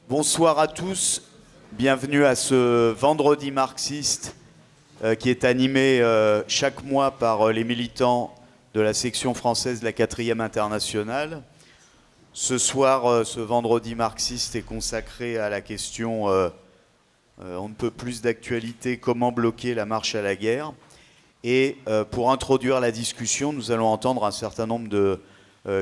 Bonsoir à tous, bienvenue à ce vendredi marxiste qui est animé chaque mois par les militants de la section française de la 4e internationale. Ce soir, ce vendredi marxiste est consacré à la question on ne peut plus d'actualité, comment bloquer la marche à la guerre. Et pour introduire la discussion, nous allons entendre un certain nombre de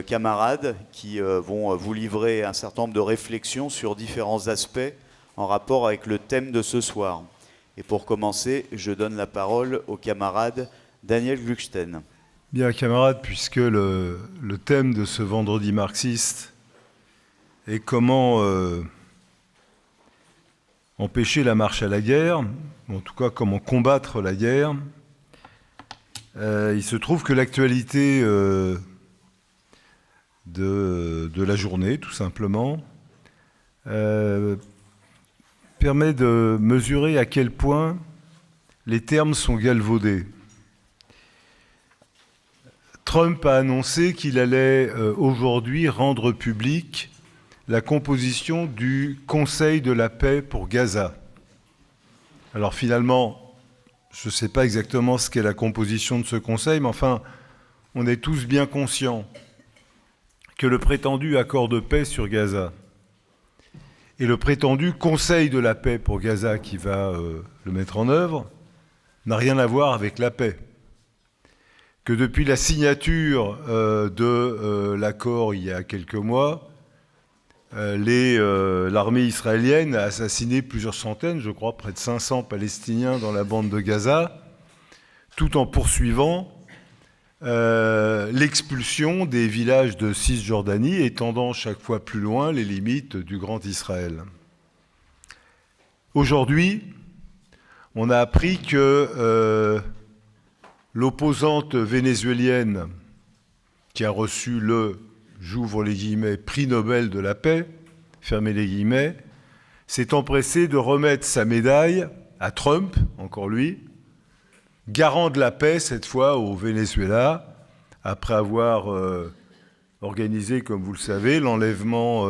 camarades qui vont vous livrer un certain nombre de réflexions sur différents aspects en rapport avec le thème de ce soir. Et pour commencer, je donne la parole au camarade Daniel Gluckstein. Bien, camarades, puisque le thème de ce vendredi marxiste est comment empêcher la marche à la guerre, en tout cas comment combattre la guerre, il se trouve que l'actualité de la journée, tout simplement, permet de mesurer à quel point les termes sont galvaudés. Trump a annoncé qu'il allait aujourd'hui rendre publique la composition du Conseil de la paix pour Gaza. Alors finalement, je ne sais pas exactement ce qu'est la composition de ce Conseil, mais enfin, on est tous bien conscients que le prétendu accord de paix sur Gaza et le prétendu Conseil de la paix pour Gaza qui va le mettre en œuvre n'a rien à voir avec la paix. Que depuis la signature de l'accord il y a quelques mois, l'armée israélienne a assassiné plusieurs centaines, je crois près de 500 Palestiniens dans la bande de Gaza, tout en poursuivant l'expulsion des villages de Cisjordanie, étendant chaque fois plus loin les limites du Grand Israël. Aujourd'hui, on a appris que l'opposante vénézuélienne qui a reçu j'ouvre les guillemets, prix Nobel de la paix, fermez les guillemets, s'est empressé de remettre sa médaille à Trump, encore lui, garant de la paix cette fois au Venezuela, après avoir organisé, comme vous le savez, l'enlèvement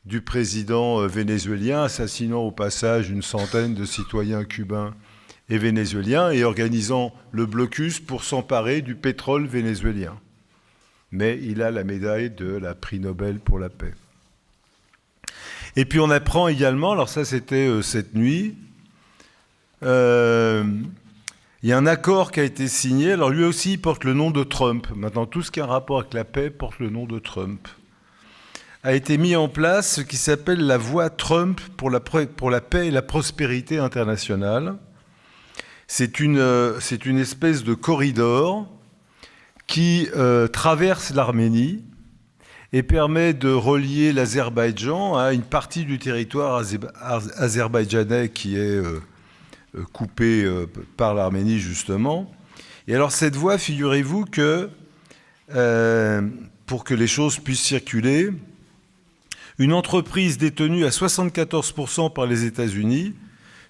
du président vénézuélien, assassinant au passage une centaine de citoyens cubains et vénézuéliens et organisant le blocus pour s'emparer du pétrole vénézuélien. Mais il a la médaille de la prix Nobel pour la paix. Et puis on apprend également, alors ça c'était cette nuit, il y a un accord qui a été signé, alors lui aussi il porte le nom de Trump. Maintenant tout ce qui a un rapport avec la paix porte le nom de Trump. A été mis en place ce qui s'appelle la voie Trump pour la paix et la prospérité internationale. C'est une espèce de corridor qui traverse l'Arménie et permet de relier l'Azerbaïdjan à une partie du territoire azerbaïdjanais qui est coupé par l'Arménie, justement. Et alors cette voie, figurez-vous que, pour que les choses puissent circuler, une entreprise détenue à 74% par les États-Unis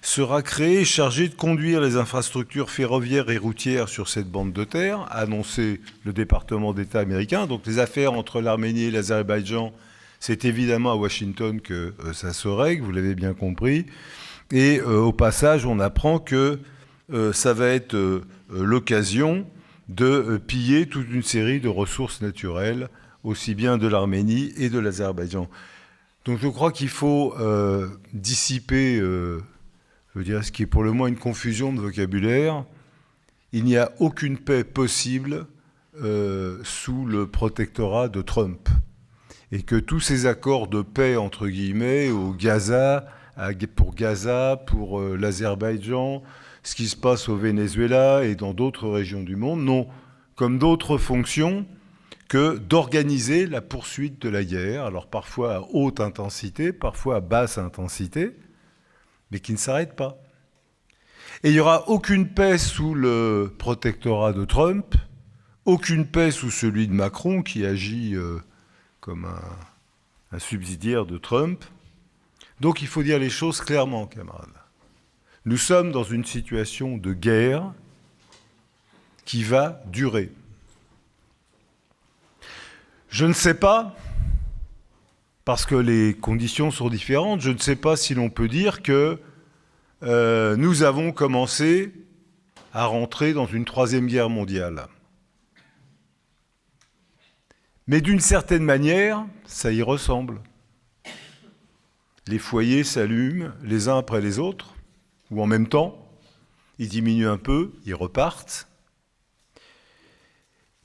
sera créée et chargée de conduire les infrastructures ferroviaires et routières sur cette bande de terre, a annoncé le département d'État américain. Donc les affaires entre l'Arménie et l'Azerbaïdjan, c'est évidemment à Washington que ça se règle, vous l'avez bien compris. Et au passage, on apprend que ça va être l'occasion de piller toute une série de ressources naturelles, aussi bien de l'Arménie et de l'Azerbaïdjan. Donc je crois qu'il faut dissiper... je veux dire, ce qui est pour le moins une confusion de vocabulaire. Il n'y a aucune paix possible sous le protectorat de Trump. Et que tous ces accords de paix, entre guillemets, pour Gaza, pour l'Azerbaïdjan, ce qui se passe au Venezuela et dans d'autres régions du monde, n'ont comme d'autres fonctions que d'organiser la poursuite de la guerre, alors parfois à haute intensité, parfois à basse intensité, mais qui ne s'arrête pas. Et il n'y aura aucune paix sous le protectorat de Trump, aucune paix sous celui de Macron, qui agit comme un subsidiaire de Trump. Donc il faut dire les choses clairement, camarades. Nous sommes dans une situation de guerre qui va durer. Je ne sais pas parce que les conditions sont différentes. Je ne sais pas si l'on peut dire que nous avons commencé à rentrer dans une troisième guerre mondiale. Mais d'une certaine manière, ça y ressemble. Les foyers s'allument les uns après les autres, ou en même temps, ils diminuent un peu, ils repartent.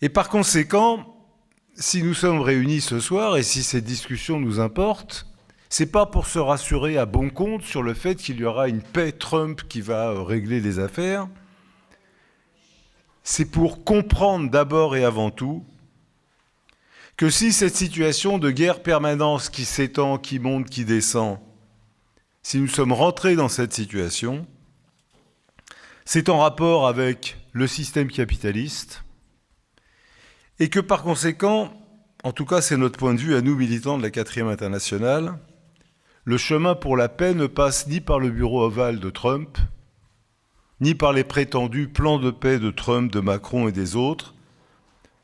Et par conséquent, si nous sommes réunis ce soir, et si cette discussion nous importe, c'est pas pour se rassurer à bon compte sur le fait qu'il y aura une paix Trump qui va régler les affaires, c'est pour comprendre d'abord et avant tout que si cette situation de guerre permanente qui s'étend, qui monte, qui descend, si nous sommes rentrés dans cette situation, c'est en rapport avec le système capitaliste et que par conséquent, en tout cas c'est notre point de vue à nous militants de la 4e internationale, le chemin pour la paix ne passe ni par le bureau ovale de Trump, ni par les prétendus plans de paix de Trump, de Macron et des autres.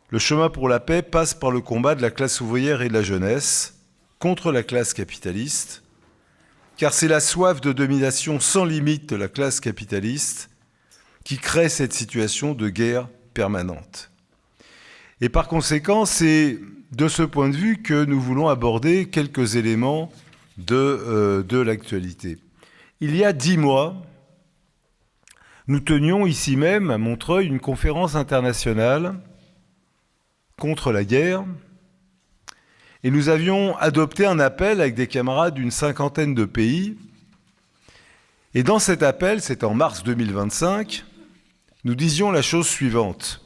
Le chemin pour la paix passe par le combat de la classe ouvrière et de la jeunesse contre la classe capitaliste, car c'est la soif de domination sans limite de la classe capitaliste qui crée cette situation de guerre permanente. Et par conséquent, c'est de ce point de vue que nous voulons aborder quelques éléments de l'actualité. Il y a 10 mois, nous tenions ici même à Montreuil une conférence internationale contre la guerre, et nous avions adopté un appel avec des camarades d'une 50aine de pays. Et dans cet appel, c'est en mars 2025, nous disions la chose suivante.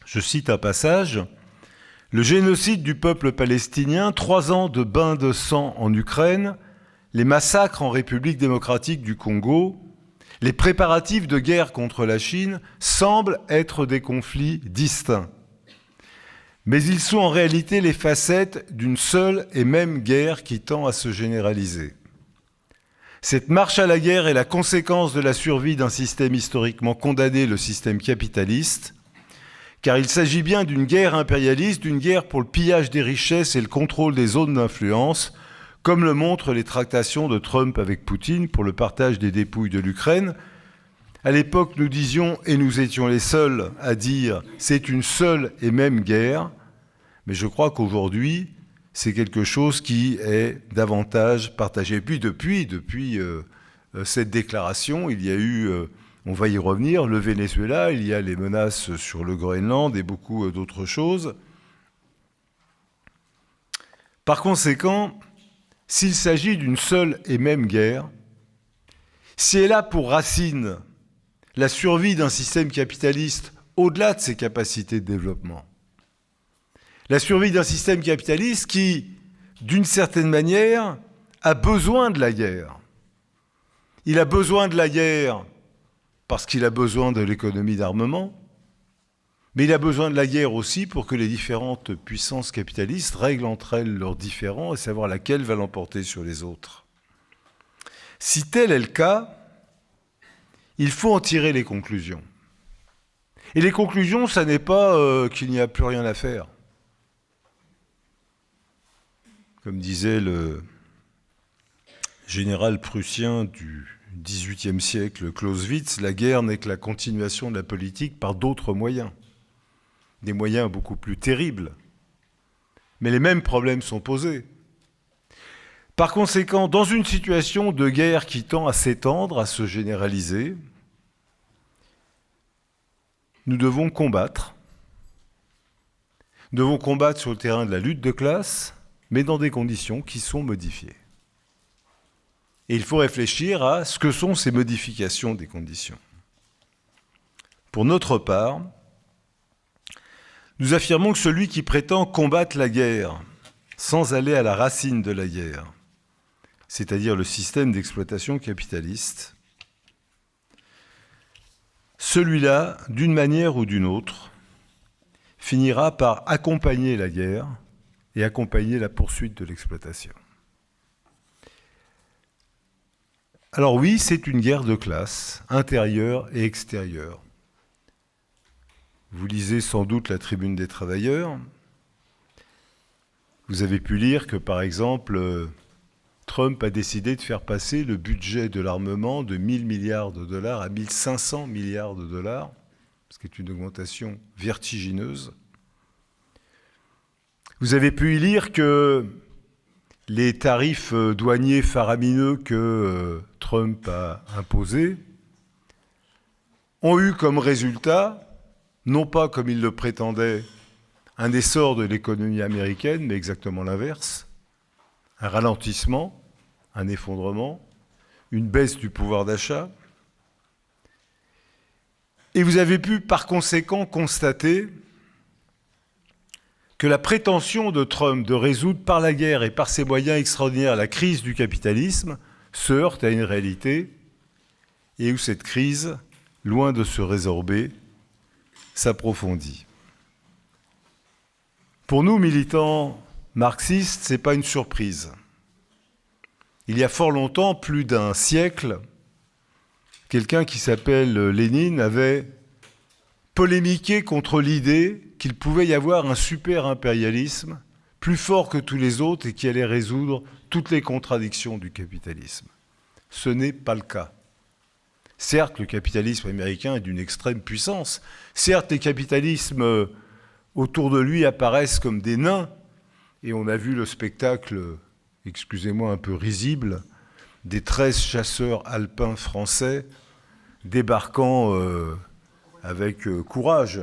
Je cite un passage. « Le génocide du peuple palestinien, 3 ans de bains de sang en Ukraine, les massacres en République démocratique du Congo, les préparatifs de guerre contre la Chine semblent être des conflits distincts. Mais ils sont en réalité les facettes d'une seule et même guerre qui tend à se généraliser. Cette marche à la guerre est la conséquence de la survie d'un système historiquement condamné, le système capitaliste, car il s'agit bien d'une guerre impérialiste, d'une guerre pour le pillage des richesses et le contrôle des zones d'influence, comme le montrent les tractations de Trump avec Poutine pour le partage des dépouilles de l'Ukraine. À l'époque, nous disions, et nous étions les seuls à dire, c'est une seule et même guerre, mais je crois qu'aujourd'hui, c'est quelque chose qui est davantage partagé. Et puis depuis cette déclaration, il y a eu, on va y revenir, le Venezuela, il y a les menaces sur le Groenland et beaucoup d'autres choses. Par conséquent, s'il s'agit d'une seule et même guerre, si elle a pour racine la survie d'un système capitaliste au-delà de ses capacités de développement, la survie d'un système capitaliste qui, d'une certaine manière, a besoin de la guerre. Il a besoin de la guerre parce qu'il a besoin de l'économie d'armement, mais il a besoin de la guerre aussi pour que les différentes puissances capitalistes règlent entre elles leurs différends et savoir laquelle va l'emporter sur les autres. Si tel est le cas, il faut en tirer les conclusions. Et les conclusions, ça n'est pas qu'il n'y a plus rien à faire. Comme disait le général prussien du XVIIIe siècle, Clausewitz, la guerre n'est que la continuation de la politique par d'autres moyens. Des moyens beaucoup plus terribles. Mais les mêmes problèmes sont posés. Par conséquent, dans une situation de guerre qui tend à s'étendre, à se généraliser, nous devons combattre. Nous devons combattre sur le terrain de la lutte de classe, mais dans des conditions qui sont modifiées. Et il faut réfléchir à ce que sont ces modifications des conditions. Pour notre part, nous affirmons que celui qui prétend combattre la guerre sans aller à la racine de la guerre, c'est-à-dire le système d'exploitation capitaliste, celui-là, d'une manière ou d'une autre, finira par accompagner la guerre et accompagner la poursuite de l'exploitation. Alors oui, c'est une guerre de classe, intérieure et extérieure. Vous lisez sans doute la Tribune des travailleurs. vous avez pu lire que, par exemple, Trump a décidé de faire passer le budget de l'armement de 1 000 milliards de dollars à 1 500 milliards de dollars, ce qui est une augmentation vertigineuse. Vous avez pu y lire que les tarifs douaniers faramineux que Trump a imposés ont eu comme résultat, non pas comme il le prétendait, un essor de l'économie américaine, mais exactement l'inverse, un ralentissement, un effondrement, une baisse du pouvoir d'achat. Et vous avez pu par conséquent constater que la prétention de Trump de résoudre par la guerre et par ses moyens extraordinaires la crise du capitalisme se heurte à une réalité et où cette crise, loin de se résorber, s'approfondit. Pour nous, militants marxistes, ce n'est pas une surprise. Il y a fort longtemps, plus d'un siècle, quelqu'un qui s'appelle Lénine avait polémiqué contre l'idée qu'il pouvait y avoir un super-impérialisme plus fort que tous les autres et qui allait résoudre toutes les contradictions du capitalisme. Ce n'est pas le cas. Certes, le capitalisme américain est d'une extrême puissance. Certes, les capitalismes autour de lui apparaissent comme des nains. Et on a vu le spectacle, excusez-moi, un peu risible, des 13 chasseurs alpins français débarquant avec courage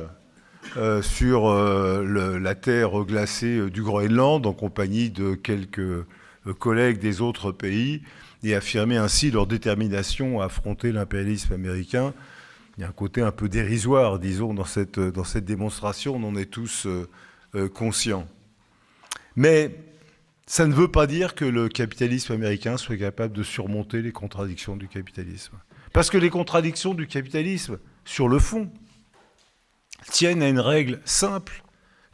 sur la terre glacée du Groenland en compagnie de quelques collègues des autres pays et affirmer ainsi leur détermination à affronter l'impérialisme américain. Il y a un côté un peu dérisoire, disons, dans cette démonstration, on en est tous conscients. Mais ça ne veut pas dire que le capitalisme américain soit capable de surmonter les contradictions du capitalisme. Parce que les contradictions du capitalisme, sur le fond, tiennent à une règle simple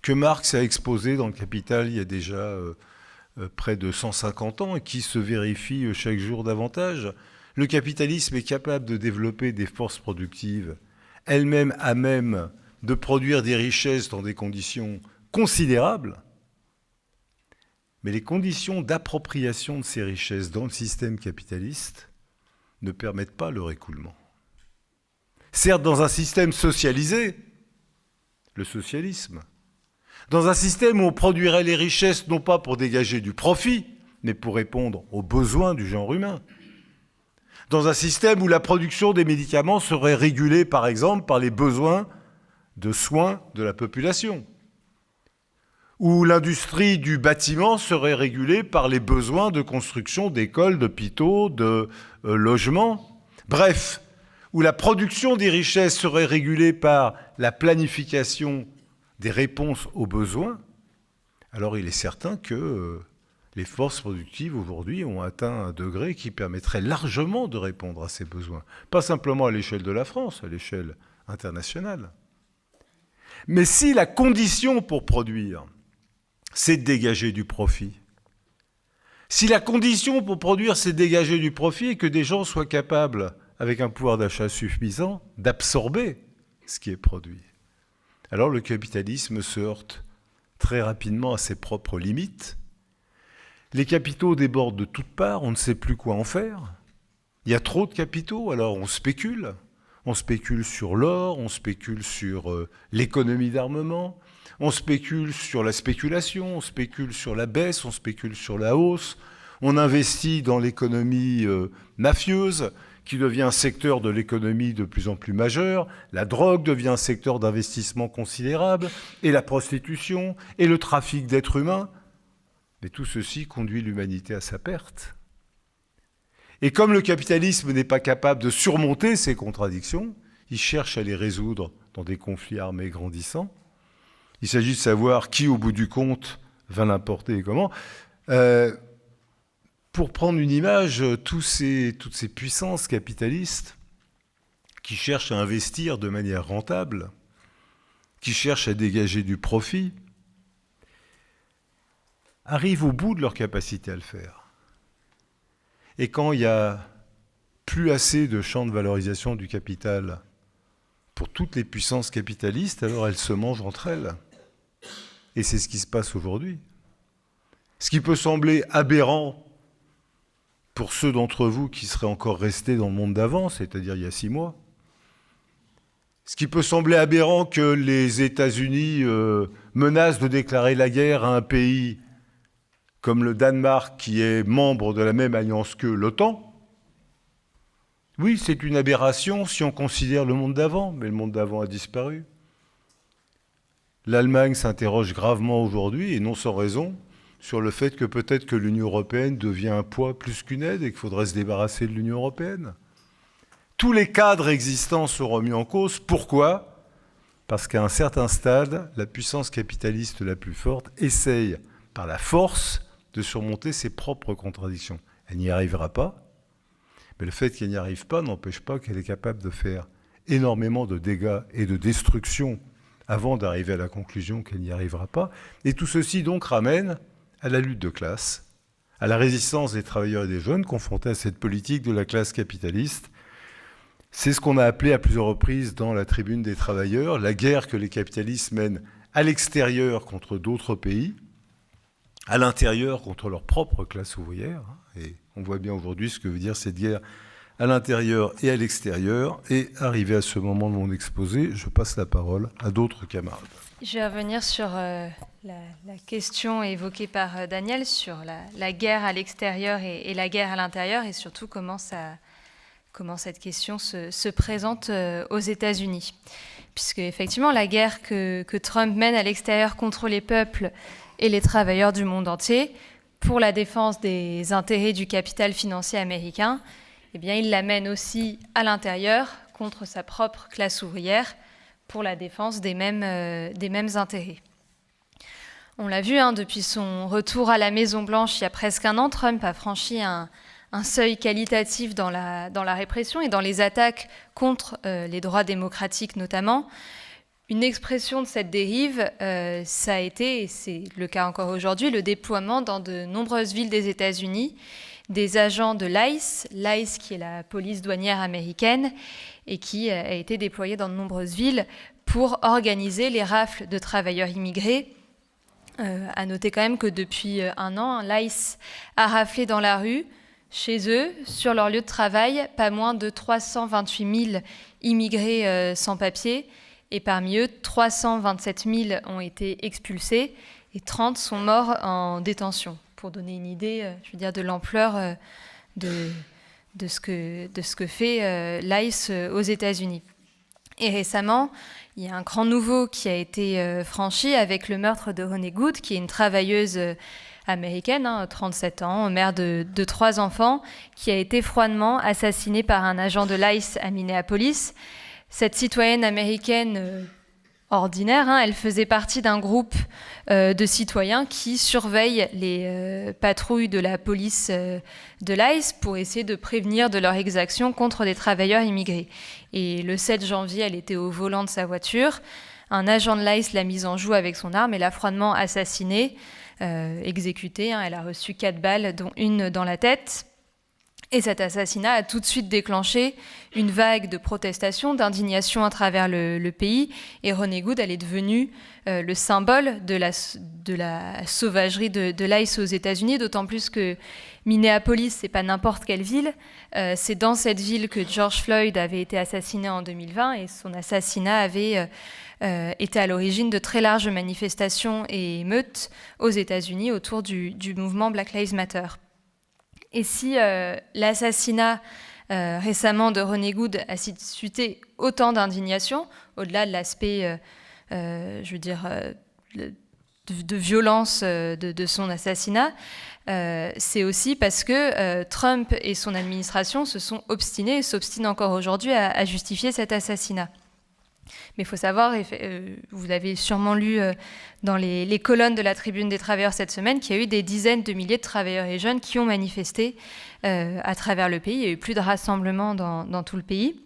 que Marx a exposée dans le Capital il y a déjà près de 150 ans et qui se vérifie chaque jour davantage. Le capitalisme est capable de développer des forces productives, elles-mêmes à même de produire des richesses dans des conditions considérables, mais les conditions d'appropriation de ces richesses dans le système capitaliste ne permettent pas leur écoulement. Certes, dans un système socialisé, le socialisme, dans un système où on produirait les richesses non pas pour dégager du profit, mais pour répondre aux besoins du genre humain, dans un système où la production des médicaments serait régulée, par exemple, par les besoins de soins de la population, où l'industrie du bâtiment serait régulée par les besoins de construction d'écoles, d'hôpitaux, de logements. Bref, où la production des richesses serait régulée par la planification des réponses aux besoins, alors il est certain que les forces productives aujourd'hui ont atteint un degré qui permettrait largement de répondre à ces besoins. Pas simplement à l'échelle de la France, à l'échelle internationale. Mais si la condition pour produire, c'est de dégager du profit. Si la condition pour produire, c'est de dégager du profit et que des gens soient capables, avec un pouvoir d'achat suffisant, d'absorber ce qui est produit, alors le capitalisme se heurte très rapidement à ses propres limites. Les capitaux débordent de toutes parts, on ne sait plus quoi en faire. Il y a trop de capitaux, alors on spécule. On spécule sur l'or, on spécule sur l'économie d'armement, on spécule sur la spéculation, on spécule sur la baisse, on spécule sur la hausse, on investit dans l'économie mafieuse, qui devient un secteur de l'économie de plus en plus majeur, la drogue devient un secteur d'investissement considérable, et la prostitution, et le trafic d'êtres humains. Mais tout ceci conduit l'humanité à sa perte. Et comme le capitalisme n'est pas capable de surmonter ces contradictions, il cherche à les résoudre dans des conflits armés grandissants. Il s'agit de savoir qui, au bout du compte, va l'importer et comment. Pour prendre une image, toutes ces puissances capitalistes qui cherchent à investir de manière rentable, qui cherchent à dégager du profit, arrivent au bout de leur capacité à le faire. Et quand il n'y a plus assez de champs de valorisation du capital pour toutes les puissances capitalistes, alors elles se mangent entre elles. Et c'est ce qui se passe aujourd'hui. Ce qui peut sembler aberrant pour ceux d'entre vous qui seraient encore restés dans le monde d'avant, c'est-à-dire il y a 6 mois. Ce qui peut sembler aberrant que les États-Unis menacent de déclarer la guerre à un pays comme le Danemark, qui est membre de la même alliance que l'OTAN. Oui, c'est une aberration si on considère le monde d'avant, mais le monde d'avant a disparu. L'Allemagne s'interroge gravement aujourd'hui, et non sans raison, sur le fait que peut-être que l'Union européenne devient un poids plus qu'une aide et qu'il faudrait se débarrasser de l'Union européenne. Tous les cadres existants sont remis en cause. Pourquoi ? Parce qu'à un certain stade, la puissance capitaliste la plus forte essaye, par la force, de surmonter ses propres contradictions. Elle n'y arrivera pas, mais le fait qu'elle n'y arrive pas n'empêche pas qu'elle est capable de faire énormément de dégâts et de destruction avant d'arriver à la conclusion qu'elle n'y arrivera pas. Et tout ceci donc ramène à la lutte de classe, à la résistance des travailleurs et des jeunes confrontés à cette politique de la classe capitaliste. C'est ce qu'on a appelé à plusieurs reprises dans la Tribune des travailleurs, la guerre que les capitalistes mènent à l'extérieur contre d'autres pays, à l'intérieur contre leur propre classe ouvrière. Et on voit bien aujourd'hui ce que veut dire cette guerre à l'intérieur et à l'extérieur. Et arrivé à ce moment de mon exposé, je passe la parole à d'autres camarades. Je vais revenir sur la question évoquée par Daniel sur la guerre à l'extérieur et la guerre à l'intérieur, et surtout comment cette question se présente aux États-Unis. Puisque effectivement, la guerre que Trump mène à l'extérieur contre les peuples et les travailleurs du monde entier, pour la défense des intérêts du capital financier américain, eh bien, il la mène aussi à l'intérieur contre sa propre classe ouvrière, pour la défense des mêmes intérêts. On l'a vu, depuis son retour à la Maison-Blanche il y a presque un an, Trump a franchi un seuil qualitatif dans la répression et dans les attaques contre les droits démocratiques notamment. Une expression de cette dérive, ça a été, et c'est le cas encore aujourd'hui, le déploiement dans de nombreuses villes des États-Unis des agents de l'ICE qui est la police douanière américaine, et qui a été déployé dans de nombreuses villes pour organiser les rafles de travailleurs immigrés. À noter quand même que depuis un an, l'ICE a raflé dans la rue, chez eux, sur leur lieu de travail, pas moins de 328 000 immigrés sans papier, et parmi eux, 327 000 ont été expulsés et 30 sont morts en détention. Pour donner une idée, de l'ampleur de ce que fait l'ICE aux États-Unis. Et récemment, il y a un grand nouveau qui a été franchi avec le meurtre de Ronnie Good, qui est une travailleuse américaine, 37 ans, mère de 3 enfants, qui a été froidement assassinée par un agent de l'ICE à Minneapolis. Cette citoyenne américaine ordinaire, elle faisait partie d'un groupe de citoyens qui surveillent les patrouilles de la police de l'ICE pour essayer de prévenir de leur exaction contre des travailleurs immigrés. Et le 7 janvier, elle était au volant de sa voiture. Un agent de l'ICE l'a mise en joue avec son arme et l'a froidement assassinée, exécutée. Elle a reçu 4 balles, dont une dans la tête. Et cet assassinat a tout de suite déclenché une vague de protestations, d'indignation à travers le pays. Et Ronnie Good, elle est devenue le symbole de la sauvagerie de l'ICE aux États-Unis, d'autant plus que Minneapolis, c'est pas n'importe quelle ville. C'est dans cette ville que George Floyd avait été assassiné en 2020, et son assassinat avait été à l'origine de très larges manifestations et émeutes aux États-Unis autour du mouvement Black Lives Matter. Et si l'assassinat récemment de Ronnie Good a suscité autant d'indignation, au-delà de l'aspect, de violence de son assassinat, c'est aussi parce que Trump et son administration se sont obstinés et s'obstinent encore aujourd'hui à justifier cet assassinat. Mais il faut savoir, vous avez sûrement lu dans les colonnes de la Tribune des travailleurs cette semaine, qu'il y a eu des dizaines de milliers de travailleurs et jeunes qui ont manifesté à travers le pays. Il y a eu plus de rassemblements dans tout le pays.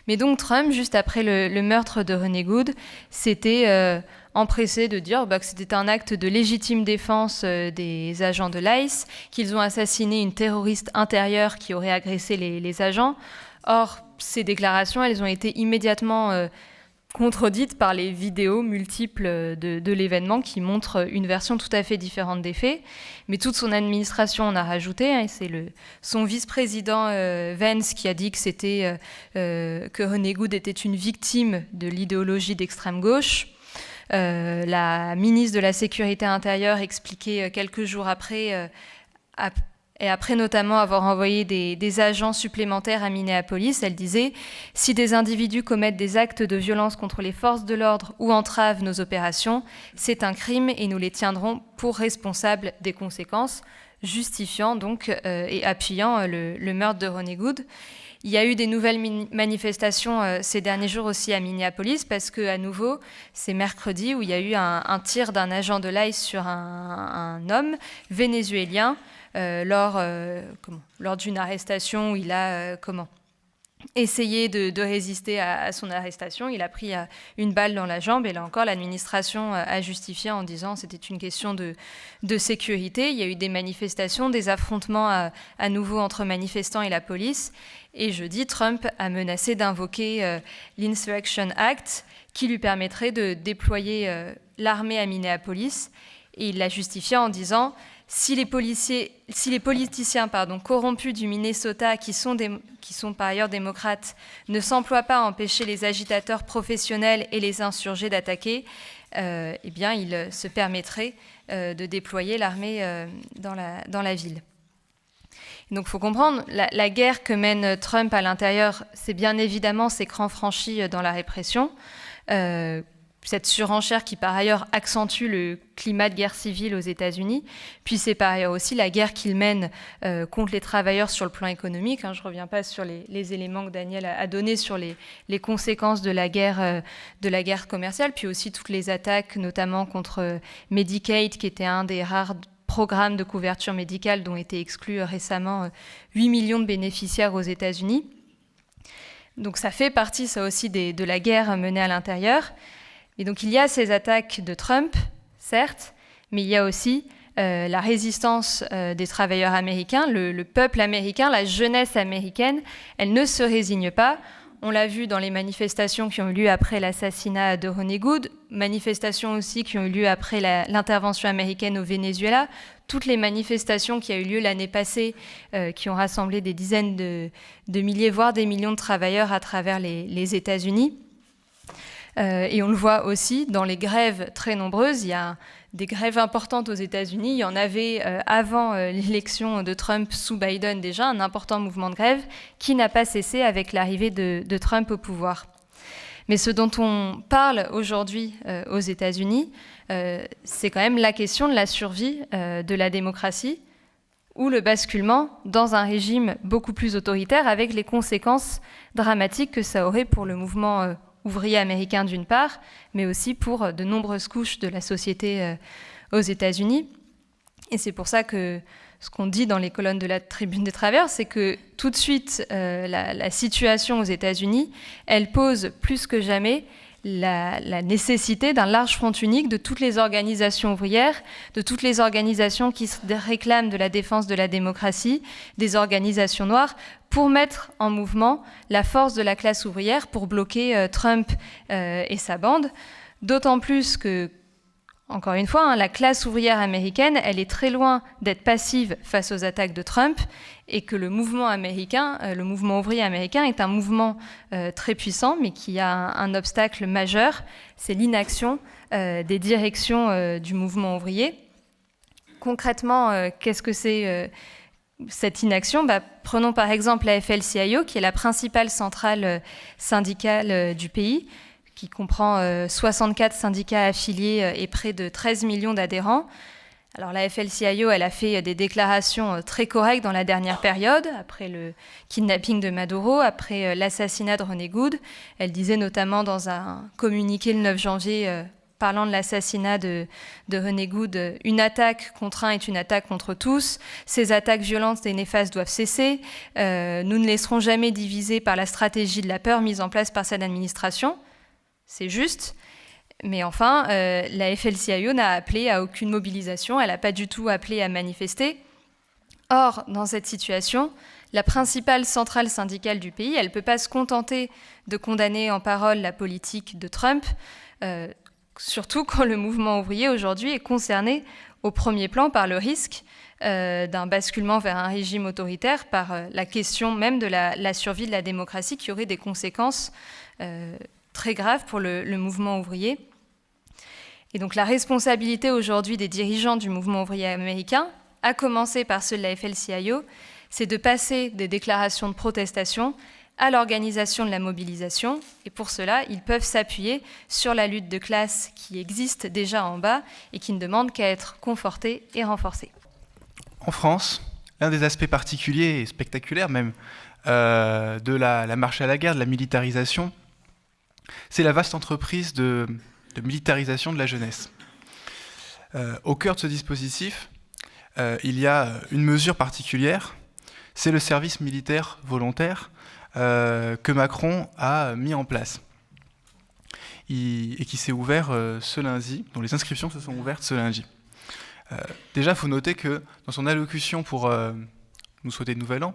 Mais donc Trump, juste après le meurtre de Ronnie Good, s'était empressé de dire que c'était un acte de légitime défense des agents de l'ICE, qu'ils ont assassiné une terroriste intérieure qui aurait agressé les agents. Or, ces déclarations, elles ont été immédiatement contredite par les vidéos multiples de l'événement qui montrent une version tout à fait différente des faits. Mais toute son administration en a rajouté, et c'est son vice-président Vance qui a dit que que René Good était une victime de l'idéologie d'extrême gauche. La ministre de la Sécurité intérieure expliquait quelques jours après, et après notamment avoir envoyé des agents supplémentaires à Minneapolis, elle disait « Si des individus commettent des actes de violence contre les forces de l'ordre ou entravent nos opérations, c'est un crime et nous les tiendrons pour responsables des conséquences », justifiant donc et appuyant le meurtre de René Good. Il y a eu des nouvelles manifestations ces derniers jours aussi à Minneapolis parce qu'à nouveau, c'est mercredi où il y a eu un tir d'un agent de l'ICE sur un homme vénézuélien lors d'une arrestation où il a essayé de résister à son arrestation. Il a pris une balle dans la jambe et là encore, l'administration a justifié en disant que c'était une question de sécurité. Il y a eu des manifestations, des affrontements à nouveau entre manifestants et la police. Et jeudi, Trump a menacé d'invoquer l'Insurrection Act qui lui permettrait de déployer l'armée à Minneapolis. Et il l'a justifié en disant « Si les politiciens corrompus du Minnesota, qui sont par ailleurs démocrates, ne s'emploient pas à empêcher les agitateurs professionnels et les insurgés d'attaquer, eh bien, ils se permettraient de déployer l'armée dans la ville. » Donc il faut comprendre, la guerre que mène Trump à l'intérieur, c'est bien évidemment ses crans franchis dans la répression, cette surenchère qui par ailleurs accentue le climat de guerre civile aux États-Unis, puis c'est par ailleurs aussi la guerre qu'il mène contre les travailleurs sur le plan économique. Je ne reviens pas sur les éléments que Daniel a donnés sur les conséquences de la guerre commerciale, puis aussi toutes les attaques, notamment contre Medicaid, qui était un des rares programmes de couverture médicale dont étaient exclus récemment 8 millions de bénéficiaires aux États-Unis. Donc ça fait partie, ça aussi, de la guerre menée à l'intérieur. Et donc il y a ces attaques de Trump, certes, mais il y a aussi la résistance des travailleurs américains, le peuple américain, la jeunesse américaine, elle ne se résigne pas. On l'a vu dans les manifestations qui ont eu lieu après l'assassinat de René Good, manifestations aussi qui ont eu lieu après l'intervention américaine au Venezuela, toutes les manifestations qui ont eu lieu l'année passée, qui ont rassemblé des dizaines de milliers, voire des millions de travailleurs à travers les États-Unis. Et on le voit aussi dans les grèves très nombreuses. Il y a des grèves importantes aux États-Unis. Il y en avait avant l'élection de Trump sous Biden déjà, un important mouvement de grève qui n'a pas cessé avec l'arrivée de Trump au pouvoir. Mais ce dont on parle aujourd'hui aux États-Unis, c'est quand même la question de la survie de la démocratie ou le basculement dans un régime beaucoup plus autoritaire avec les conséquences dramatiques que ça aurait pour le mouvement ouvriers américains d'une part, mais aussi pour de nombreuses couches de la société aux États-Unis. Et c'est pour ça que ce qu'on dit dans les colonnes de la Tribune des Travailleurs, c'est que tout de suite, la situation aux États-Unis, elle pose plus que jamais la nécessité d'un large front unique de toutes les organisations ouvrières, de toutes les organisations qui se réclament de la défense de la démocratie, des organisations noires, pour mettre en mouvement la force de la classe ouvrière pour bloquer Trump et sa bande. D'autant plus que, encore une fois, la classe ouvrière américaine, elle est très loin d'être passive face aux attaques de Trump et que le mouvement américain, le mouvement ouvrier américain est un mouvement très puissant mais qui a un obstacle majeur, c'est l'inaction des directions du mouvement ouvrier. Concrètement, qu'est-ce que c'est cette inaction? Prenons par exemple la AFL-CIO, qui est la principale centrale syndicale du pays, qui comprend 64 syndicats affiliés et près de 13 millions d'adhérents. Alors la AFL-CIO, elle a fait des déclarations très correctes dans la dernière période, après le kidnapping de Maduro, après l'assassinat de René Good. Elle disait notamment dans un communiqué le 9 janvier, parlant de l'assassinat de René Good, « Une attaque contre un est une attaque contre tous. Ces attaques violentes et néfastes doivent cesser. Nous ne laisserons jamais diviser par la stratégie de la peur mise en place par cette administration. » C'est juste. Mais enfin, la AFL-CIO n'a appelé à aucune mobilisation, elle n'a pas du tout appelé à manifester. Or, dans cette situation, la principale centrale syndicale du pays, elle ne peut pas se contenter de condamner en parole la politique de Trump, surtout quand le mouvement ouvrier aujourd'hui est concerné au premier plan par le risque d'un basculement vers un régime autoritaire, par la question même de la survie de la démocratie qui aurait des conséquences très graves pour le mouvement ouvrier. Et donc la responsabilité aujourd'hui des dirigeants du mouvement ouvrier américain, à commencer par ceux de la AFL-CIO, c'est de passer des déclarations de protestation à l'organisation de la mobilisation. Et pour cela, ils peuvent s'appuyer sur la lutte de classe qui existe déjà en bas et qui ne demande qu'à être confortée et renforcée. En France, l'un des aspects particuliers et spectaculaires même de la marche à la guerre, de la militarisation, c'est la vaste entreprise de militarisation de la jeunesse. Au cœur de ce dispositif, il y a une mesure particulière, c'est le service militaire volontaire que Macron a mis en place et qui s'est ouvert ce lundi, dont les inscriptions se sont ouvertes ce lundi. Déjà, il faut noter que dans son allocution pour nous souhaiter de nouvel an,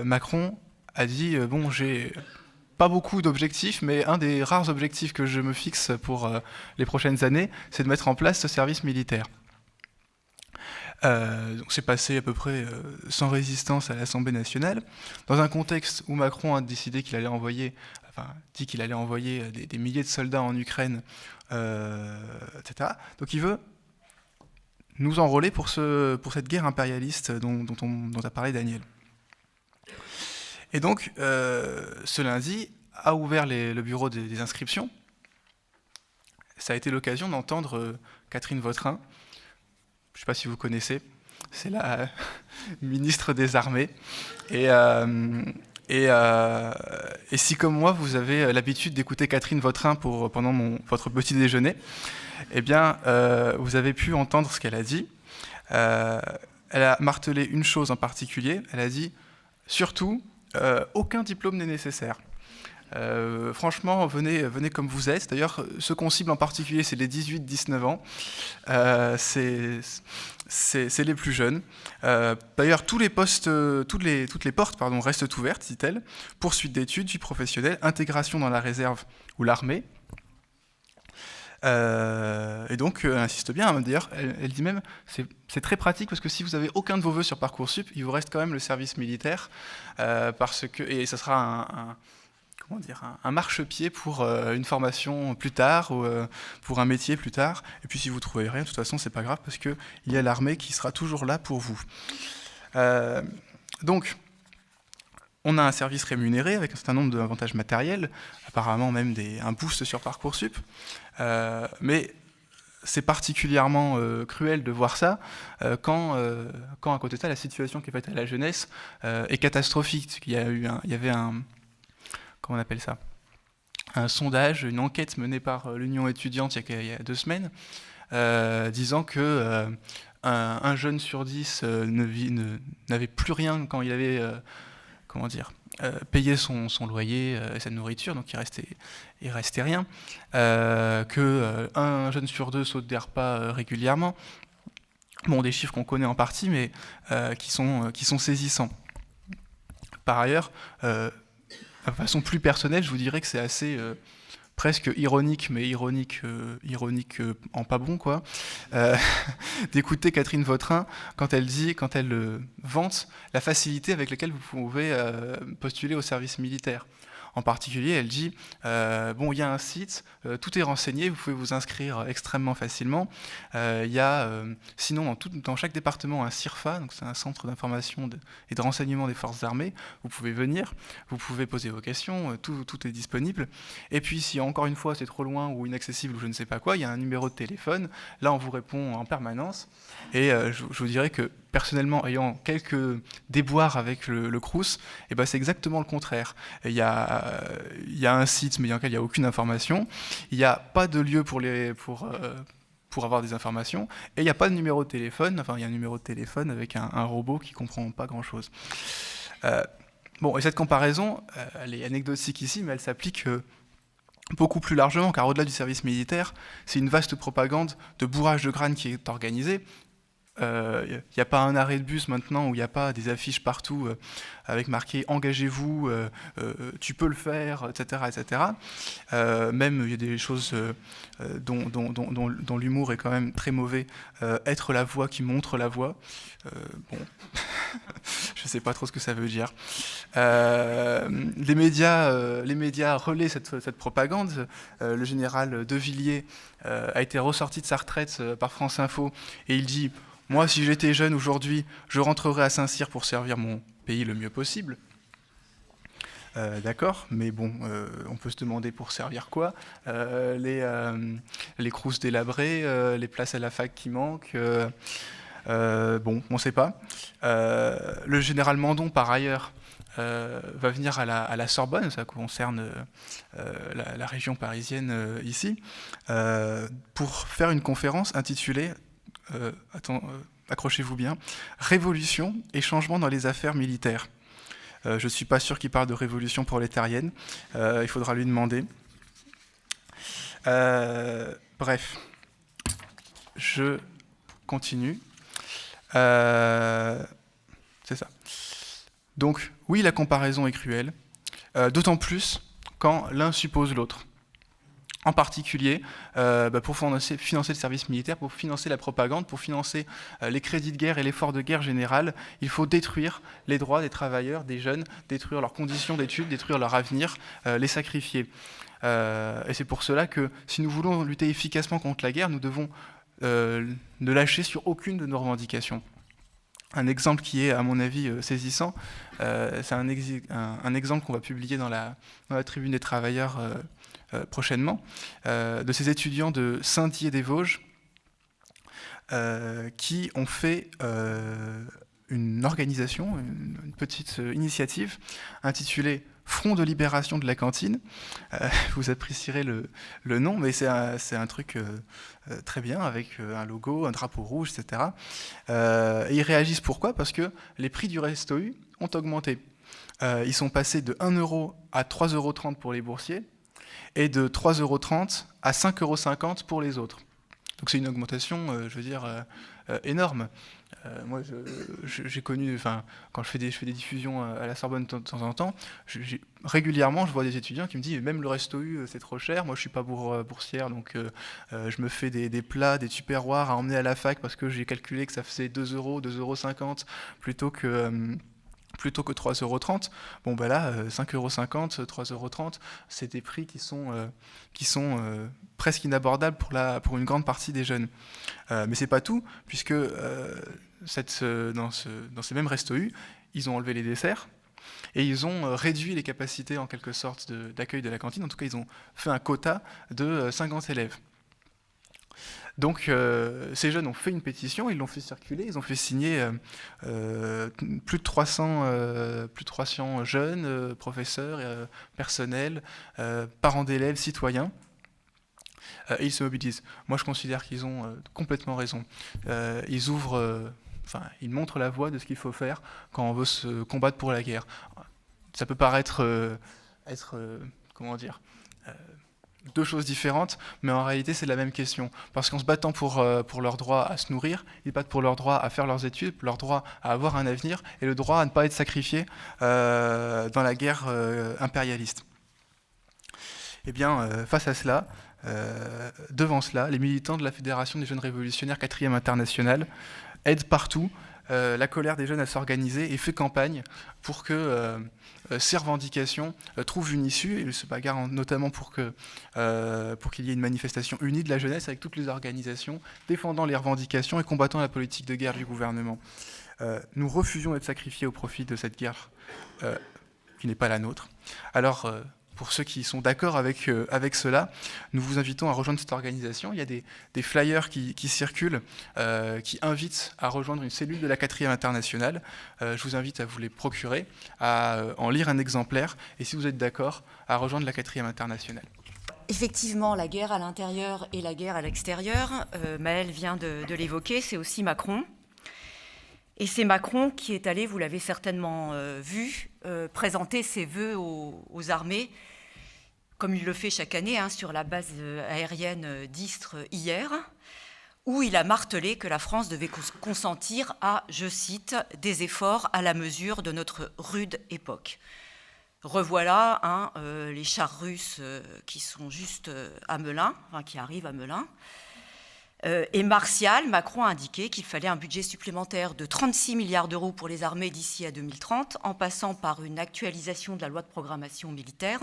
Macron a dit bon, j'ai pas beaucoup d'objectifs, mais un des rares objectifs que je me fixe pour les prochaines années, c'est de mettre en place ce service militaire. Donc c'est passé à peu près sans résistance à l'Assemblée nationale, dans un contexte où Macron a décidé qu'il allait envoyer, dit qu'il allait envoyer des milliers de soldats en Ukraine, etc. Donc il veut nous enrôler pour cette guerre impérialiste dont a parlé Daniel. Et donc, ce lundi a ouvert le bureau des inscriptions. Ça a été l'occasion d'entendre Catherine Vautrin. Je ne sais pas si vous connaissez, c'est la ministre des Armées. Et si, comme moi, vous avez l'habitude d'écouter Catherine Vautrin pendant votre petit déjeuner, eh bien, vous avez pu entendre ce qu'elle a dit. Elle a martelé une chose en particulier. Elle a dit, surtout, aucun diplôme n'est nécessaire. Franchement, venez comme vous êtes. D'ailleurs, ce qu'on cible en particulier, c'est les 18-19 ans. C'est les plus jeunes. D'ailleurs, tous les postes, toutes les portes, restent ouvertes, dit-elle. Poursuite d'études, vie professionnelle, intégration dans la réserve ou l'armée. Et donc, elle insiste bien. D'ailleurs, elle dit même, c'est très pratique parce que si vous n'avez aucun de vos vœux sur Parcoursup, il vous reste quand même le service militaire, et ça sera un marchepied pour une formation plus tard ou pour un métier plus tard. Et puis si vous ne trouvez rien, de toute façon, c'est pas grave parce qu'il y a l'armée qui sera toujours là pour vous. Donc, on a un service rémunéré avec un certain nombre d'avantages matériels, apparemment même un boost sur Parcoursup. Mais c'est particulièrement cruel de voir ça quand à côté de ça, la situation qui est faite à la jeunesse est catastrophique. Il y avait comment on appelle ça, un sondage, une enquête menée par l'Union étudiante il y a 2 semaines, disant que un jeune sur 10 n'avait plus rien quand il avait payé son loyer et sa nourriture, donc il restait rien, qu'un jeune sur 2 saute des repas régulièrement. Bon, des chiffres qu'on connaît en partie, mais qui sont saisissants. Par ailleurs, de façon plus personnelle, je vous dirais que c'est assez presque ironique, mais ironique en pas bon, quoi, d'écouter Catherine Vautrin quand elle vante la facilité avec laquelle vous pouvez postuler au service militaire. En particulier, elle dit il y a un site, tout est renseigné, vous pouvez vous inscrire extrêmement facilement. Il y a sinon dans chaque département un CIRFA, donc c'est un centre d'information et de renseignement des forces armées. Vous pouvez venir, vous pouvez poser vos questions, tout est disponible. Et puis si encore une fois c'est trop loin ou inaccessible ou je ne sais pas quoi, il y a un numéro de téléphone. Là, on vous répond en permanence. Et je vous dirais que personnellement, ayant quelques déboires avec le Crous, c'est exactement le contraire. Il y a un site, mais dans lequel il n'y a aucune information. Il n'y a pas de lieu pour avoir des informations. Et il n'y a pas de numéro de téléphone. Enfin, il y a un numéro de téléphone avec un robot qui ne comprend pas grand-chose. Et cette comparaison, elle est anecdotique ici, mais elle s'applique beaucoup plus largement, car au-delà du service militaire, c'est une vaste propagande de bourrage de crâne qui est organisée. Il n'y a pas un arrêt de bus maintenant où il n'y a pas des affiches partout avec marqué « Engagez-vous, tu peux le faire », etc. etc. Même, il y a des choses dont l'humour est quand même très mauvais. Être la voix qui montre la voix. Bon, je ne sais pas trop ce que ça veut dire. Les médias relaient cette propagande. Le général De Villiers a été ressorti de sa retraite par France Info et il dit « Moi, si j'étais jeune aujourd'hui, je rentrerais à Saint-Cyr pour servir mon pays le mieux possible. » D'accord, mais bon, on peut se demander pour servir quoi. Les crousses délabrées, les places à la fac qui manquent, bon, on ne sait pas. Le général Mandon, par ailleurs, va venir à la Sorbonne, ça concerne la région parisienne ici, pour faire une conférence intitulée, accrochez-vous bien, « Révolution et changement dans les affaires militaires ». Je ne suis pas sûr qu'il parle de révolution prolétarienne, il faudra lui demander. Bref, je continue. C'est ça. Donc, oui, la comparaison est cruelle, d'autant plus quand l'un suppose l'autre. En particulier, pour financer le service militaire, pour financer la propagande, pour financer les crédits de guerre et l'effort de guerre général, il faut détruire les droits des travailleurs, des jeunes, détruire leurs conditions d'études, détruire leur avenir, les sacrifier. Et c'est pour cela que si nous voulons lutter efficacement contre la guerre, nous devons ne lâcher sur aucune de nos revendications. Un exemple qui est, à mon avis, saisissant, c'est un exemple qu'on va publier dans la Tribune des travailleurs prochainement, de ces étudiants de Saint-Dié-des-Vosges qui ont fait une organisation, une petite initiative intitulée Front de libération de la cantine. Vous apprécierez le nom, mais c'est un truc très bien, avec un logo, un drapeau rouge, etc. Et ils réagissent pourquoi ? Parce que les prix du Resto U ont augmenté. Ils sont passés de 1 euro à 3,30 € pour les boursiers, et de 3,30 € à 5,50 € pour les autres. Donc c'est une augmentation, je veux dire, énorme. Moi, j'ai connu, quand je fais des diffusions à la Sorbonne de temps en temps, régulièrement, je vois des étudiants qui me disent « Même le Resto U, c'est trop cher, moi je ne suis pas boursière, donc je me fais des plats, des tupperwares à emmener à la fac parce que j'ai calculé que ça faisait 2 €, 2,50 € plutôt que 3,30 €. Bon, ben là, 5,50 €, 3,30 €, c'est des prix qui sont presque inabordables pour une grande partie des jeunes. Mais c'est pas tout, puisque dans ces mêmes Resto U, ils ont enlevé les desserts et ils ont réduit les capacités, en quelque sorte, d'accueil de la cantine. En tout cas, ils ont fait un quota de 50 élèves. Donc ces jeunes ont fait une pétition, ils l'ont fait circuler, ils ont fait signer plus de 300 jeunes, professeurs, personnels, parents d'élèves, citoyens. Et ils se mobilisent. Moi je considère qu'ils ont complètement raison. Ils montrent la voie de ce qu'il faut faire quand on veut se combattre pour la guerre. Ça peut paraître deux choses différentes, mais en réalité c'est la même question. Parce qu'en se battant pour leur droit à se nourrir, ils battent pour leur droit à faire leurs études, leur droit à avoir un avenir, et le droit à ne pas être sacrifié dans la guerre impérialiste. Eh bien, face à cela, devant cela, les militants de la Fédération des jeunes révolutionnaires 4e internationale aident partout la colère des jeunes à s'organiser et fait campagne pour que ces revendications trouvent une issue, et se bagarrent notamment pour qu'il y ait une manifestation unie de la jeunesse avec toutes les organisations défendant les revendications et combattant la politique de guerre du gouvernement. Nous refusions d'être sacrifiés au profit de cette guerre qui n'est pas la nôtre. Alors, pour ceux qui sont d'accord avec cela, nous vous invitons à rejoindre cette organisation. Il y a des flyers qui circulent, qui invitent à rejoindre une cellule de la 4e internationale. Je vous invite à vous les procurer, à en lire un exemplaire, et si vous êtes d'accord, à rejoindre la 4e internationale. Effectivement, la guerre à l'intérieur et la guerre à l'extérieur, Maëlle vient de l'évoquer, c'est aussi Macron. Et c'est Macron qui est allé, vous l'avez certainement vu, présenter ses vœux aux armées, comme il le fait chaque année, sur la base aérienne d'Istres hier, où il a martelé que la France devait consentir à, je cite, des efforts à la mesure de notre rude époque. Revoilà les chars russes qui sont juste à Melun, qui arrivent à Melun. Et Martial, Macron a indiqué qu'il fallait un budget supplémentaire de 36 milliards d'euros pour les armées d'ici à 2030, en passant par une actualisation de la loi de programmation militaire,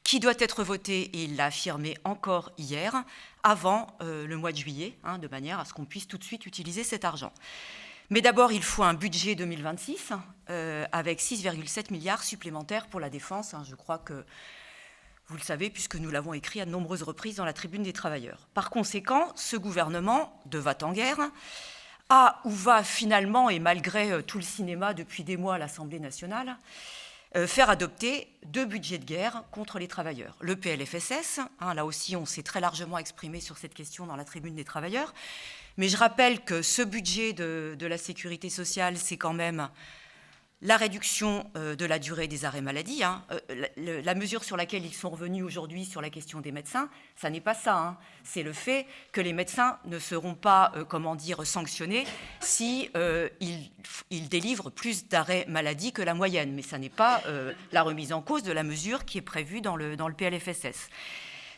qui doit être votée, et il l'a affirmé encore hier, avant le mois de juillet, de manière à ce qu'on puisse tout de suite utiliser cet argent. Mais d'abord, il faut un budget 2026 avec 6,7 milliards supplémentaires pour la défense. Je crois que vous le savez, puisque nous l'avons écrit à de nombreuses reprises dans la Tribune des Travailleurs. Par conséquent, ce gouvernement de va-t-en-guerre a, ou va finalement, et malgré tout le cinéma depuis des mois à l'Assemblée nationale, faire adopter 2 budgets de guerre contre les travailleurs. Le PLFSS, là aussi on s'est très largement exprimé sur cette question dans la Tribune des Travailleurs, mais je rappelle que ce budget de la sécurité sociale, c'est quand même la réduction de la durée des arrêts maladie. La mesure sur laquelle ils sont revenus aujourd'hui sur la question des médecins, ça n'est pas ça. C'est le fait que les médecins ne seront pas, sanctionnés si ils délivrent plus d'arrêts maladie que la moyenne. Mais ça n'est pas la remise en cause de la mesure qui est prévue dans le PLFSS.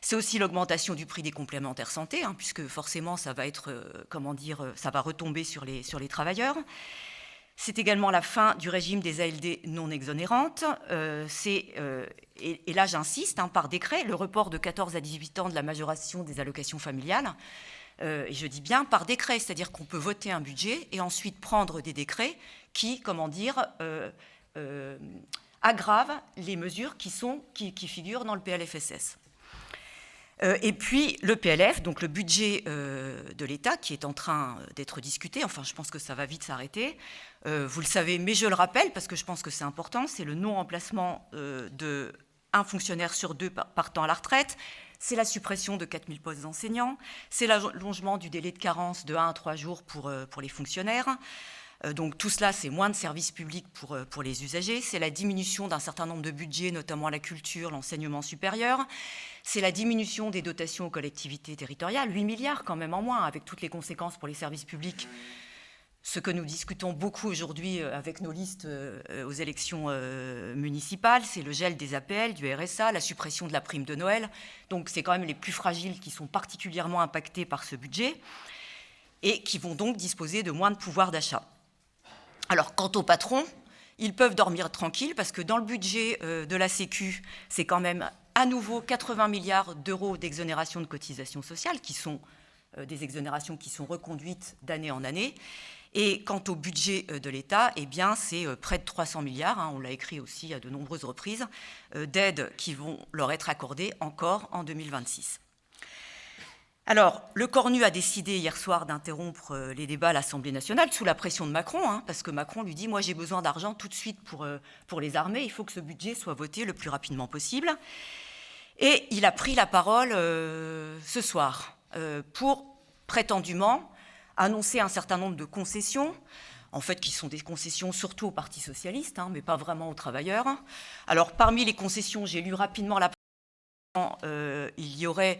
C'est aussi l'augmentation du prix des complémentaires santé, puisque forcément ça va être, ça va retomber sur les travailleurs. C'est également la fin du régime des ALD non exonérantes. Et là, j'insiste, par décret, le report de 14 à 18 ans de la majoration des allocations familiales. Et je dis bien par décret, c'est-à-dire qu'on peut voter un budget et ensuite prendre des décrets qui, aggravent les mesures qui figurent dans le PLFSS. Et puis le PLF, donc le budget de l'État qui est en train d'être discuté, je pense que ça va vite s'arrêter, vous le savez, mais je le rappelle parce que je pense que c'est important, c'est le non-remplacement d'un fonctionnaire sur 2 partant à la retraite, c'est la suppression de 4000 postes d'enseignants, c'est l'allongement du délai de carence de 1 à 3 jours pour les fonctionnaires. Donc tout cela, c'est moins de services publics pour les usagers, c'est la diminution d'un certain nombre de budgets, notamment la culture, l'enseignement supérieur, c'est la diminution des dotations aux collectivités territoriales, 8 milliards quand même en moins, avec toutes les conséquences pour les services publics. Ce que nous discutons beaucoup aujourd'hui avec nos listes aux élections municipales, c'est le gel des APL, du RSA, la suppression de la prime de Noël. Donc c'est quand même les plus fragiles qui sont particulièrement impactés par ce budget et qui vont donc disposer de moins de pouvoir d'achat. Alors, quant aux patrons, ils peuvent dormir tranquilles parce que dans le budget de la Sécu, c'est quand même à nouveau 80 milliards d'euros d'exonération de cotisations sociales, qui sont des exonérations qui sont reconduites d'année en année. Et quant au budget de l'État, c'est près de 300 milliards, on l'a écrit aussi à de nombreuses reprises, d'aides qui vont leur être accordées encore en 2026. Alors, le Cornu a décidé hier soir d'interrompre les débats à l'Assemblée nationale sous la pression de Macron, parce que Macron lui dit « Moi, j'ai besoin d'argent tout de suite pour les armées, il faut que ce budget soit voté le plus rapidement possible ». Et il a pris la parole ce soir pour, prétendument, annoncer un certain nombre de concessions, en fait, qui sont des concessions surtout au Parti socialiste, mais pas vraiment aux travailleurs. Alors, parmi les concessions, j'ai lu rapidement il y aurait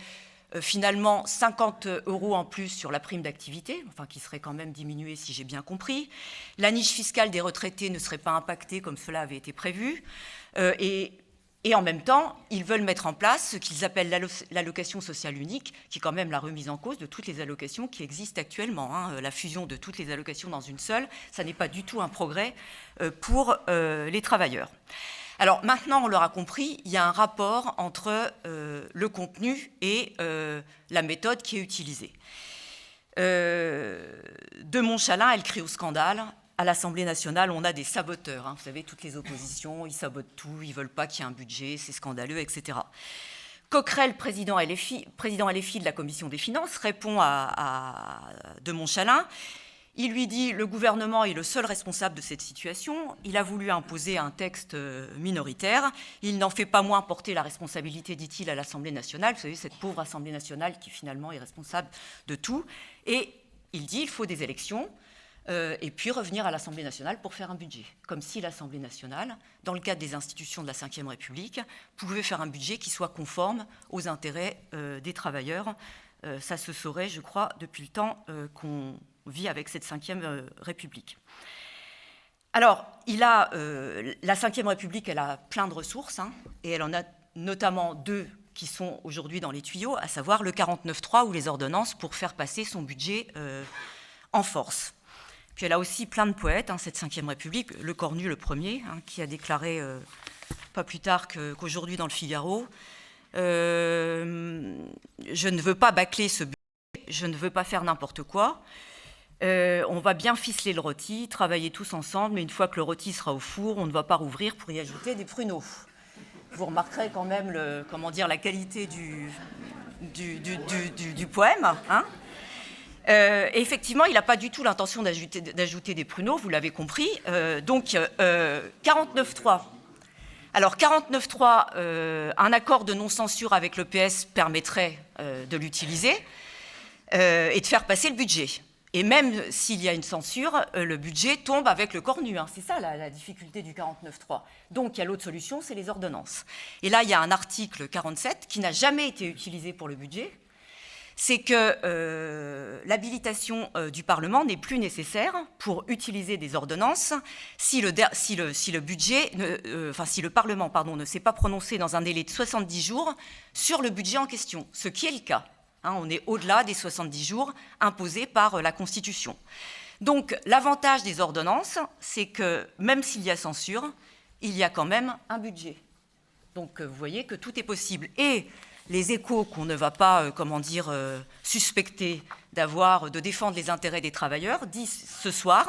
finalement 50 € en plus sur la prime d'activité, qui serait quand même diminuée si j'ai bien compris. La niche fiscale des retraités ne serait pas impactée comme cela avait été prévu. Et en même temps, ils veulent mettre en place ce qu'ils appellent l'allocation sociale unique, qui est quand même la remise en cause de toutes les allocations qui existent actuellement. La fusion de toutes les allocations dans une seule, ça n'est pas du tout un progrès pour les travailleurs. Alors maintenant, on l'aura compris, il y a un rapport entre le contenu et la méthode qui est utilisée. De Montchalin, elle crie au scandale. À l'Assemblée nationale, on a des saboteurs. Vous savez, toutes les oppositions, ils sabotent tout, ils ne veulent pas qu'il y ait un budget, c'est scandaleux, etc. Coquerel, président LFI de la Commission des finances, répond à de Montchalin. Il lui dit « Le gouvernement est le seul responsable de cette situation. Il a voulu imposer un texte minoritaire. Il n'en fait pas moins porter la responsabilité, dit-il, à l'Assemblée nationale. Vous savez, cette pauvre Assemblée nationale qui finalement est responsable de tout. Et il dit « Il faut des élections. » Et puis revenir à l'Assemblée nationale pour faire un budget. Comme si l'Assemblée nationale, dans le cadre des institutions de la Ve République, pouvait faire un budget qui soit conforme aux intérêts des travailleurs Ça se saurait, je crois, depuis le temps qu'on vit avec cette Ve République. Alors, la Ve République, elle a plein de ressources, hein, et elle en a notamment 2 qui sont aujourd'hui dans les tuyaux, à savoir le 49.3 ou les ordonnances pour faire passer son budget en force. Puis elle a aussi plein de poètes, hein, cette Ve République, Le Cornu le premier, hein, qui a déclaré pas plus tard qu'aujourd'hui dans le Figaro, je ne veux pas bâcler ce budget, je ne veux pas faire n'importe quoi. On va bien ficeler le rôti, travailler tous ensemble, mais une fois que le rôti sera au four, on ne va pas rouvrir pour y ajouter des pruneaux. Vous remarquerez quand même la qualité du poème. Hein. Et effectivement, il n'a pas du tout l'intention d'ajouter des pruneaux, vous l'avez compris. Donc, 49.3. Alors, 49.3, un accord de non-censure avec le PS permettrait de l'utiliser et de faire passer le budget. Et même s'il y a une censure, le budget tombe avec le cornu. Hein. C'est ça la difficulté du 49.3. Donc il y a l'autre solution, c'est les ordonnances. Et là, il y a un article 47 qui n'a jamais été utilisé pour le budget. C'est que l'habilitation du Parlement n'est plus nécessaire pour utiliser des ordonnances si le Parlement ne s'est pas prononcé dans un délai de 70 jours sur le budget en question, ce qui est le cas. On est au-delà des 70 jours imposés par la Constitution. Donc, l'avantage des ordonnances, c'est que même s'il y a censure, il y a quand même un budget. Donc, vous voyez que tout est possible. Et les Échos, qu'on ne va pas, suspecter de défendre les intérêts des travailleurs, disent ce soir,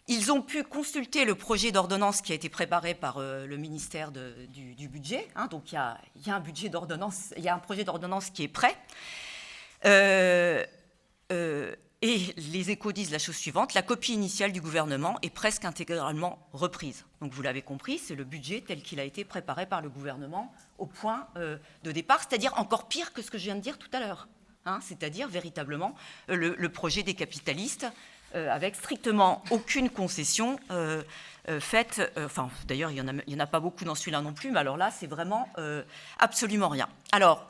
ils ont pu consulter le projet d'ordonnance qui a été préparé par le ministère du Budget. Hein, donc il y a un budget d'ordonnance, il y a un projet d'ordonnance qui est prêt. Et les Échos disent la chose suivante, la copie initiale du gouvernement est presque intégralement reprise. Donc vous l'avez compris, c'est le budget tel qu'il a été préparé par le gouvernement au point de départ, c'est-à-dire encore pire que ce que je viens de dire tout à l'heure. Hein, c'est-à-dire véritablement le projet des capitalistes avec strictement aucune concession faite. D'ailleurs, il n'y en a pas beaucoup dans celui-là non plus, mais alors là, c'est vraiment absolument rien. Alors,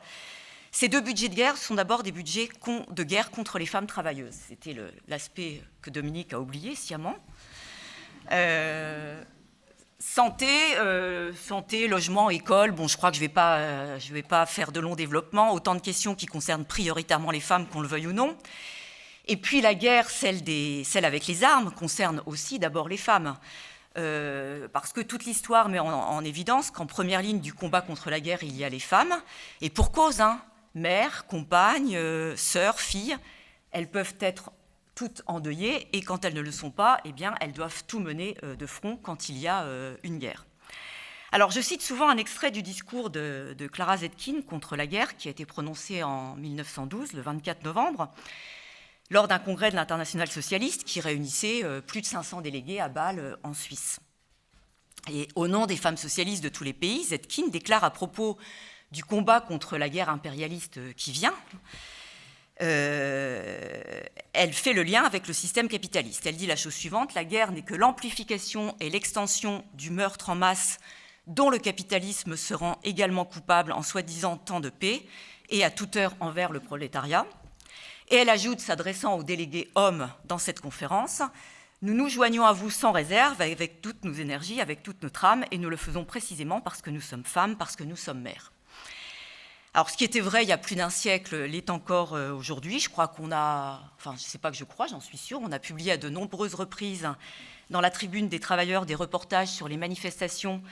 ces 2 budgets de guerre sont d'abord des budgets de guerre contre les femmes travailleuses. C'était l'aspect que Dominique a oublié sciemment. Santé, logement, école. Bon, je crois que je vais pas faire de long développement. Autant de questions qui concernent prioritairement les femmes, qu'on le veuille ou non. Et puis la guerre, celle avec les armes, concerne aussi d'abord les femmes. Parce que toute l'histoire met en évidence qu'en première ligne du combat contre la guerre, il y a les femmes. Et pour cause, hein, mères, compagnes, sœurs, filles, elles peuvent être toutes endeuillées. Et quand elles ne le sont pas, eh bien, elles doivent tout mener de front quand il y a une guerre. Alors, je cite souvent un extrait du discours de Clara Zetkin contre la guerre, qui a été prononcé en 1912, le 24 novembre, lors d'un congrès de l'Internationale socialiste qui réunissait plus de 500 délégués à Bâle, en Suisse. Et au nom des femmes socialistes de tous les pays, Zetkin déclare à propos du combat contre la guerre impérialiste qui vient, elle fait le lien avec le système capitaliste. Elle dit la chose suivante, la guerre n'est que l'amplification et l'extension du meurtre en masse dont le capitalisme se rend également coupable en soi-disant temps de paix et à toute heure envers le prolétariat. Et elle ajoute, s'adressant aux délégués hommes dans cette conférence, « Nous nous joignons à vous sans réserve, avec toutes nos énergies, avec toute notre âme, et nous le faisons précisément parce que nous sommes femmes, parce que nous sommes mères. » Alors, ce qui était vrai il y a plus d'un siècle l'est encore aujourd'hui. Je crois qu'on a, enfin, je ne sais pas que je crois, j'en suis sûre, on a publié à de nombreuses reprises dans la Tribune des travailleurs des reportages sur les manifestations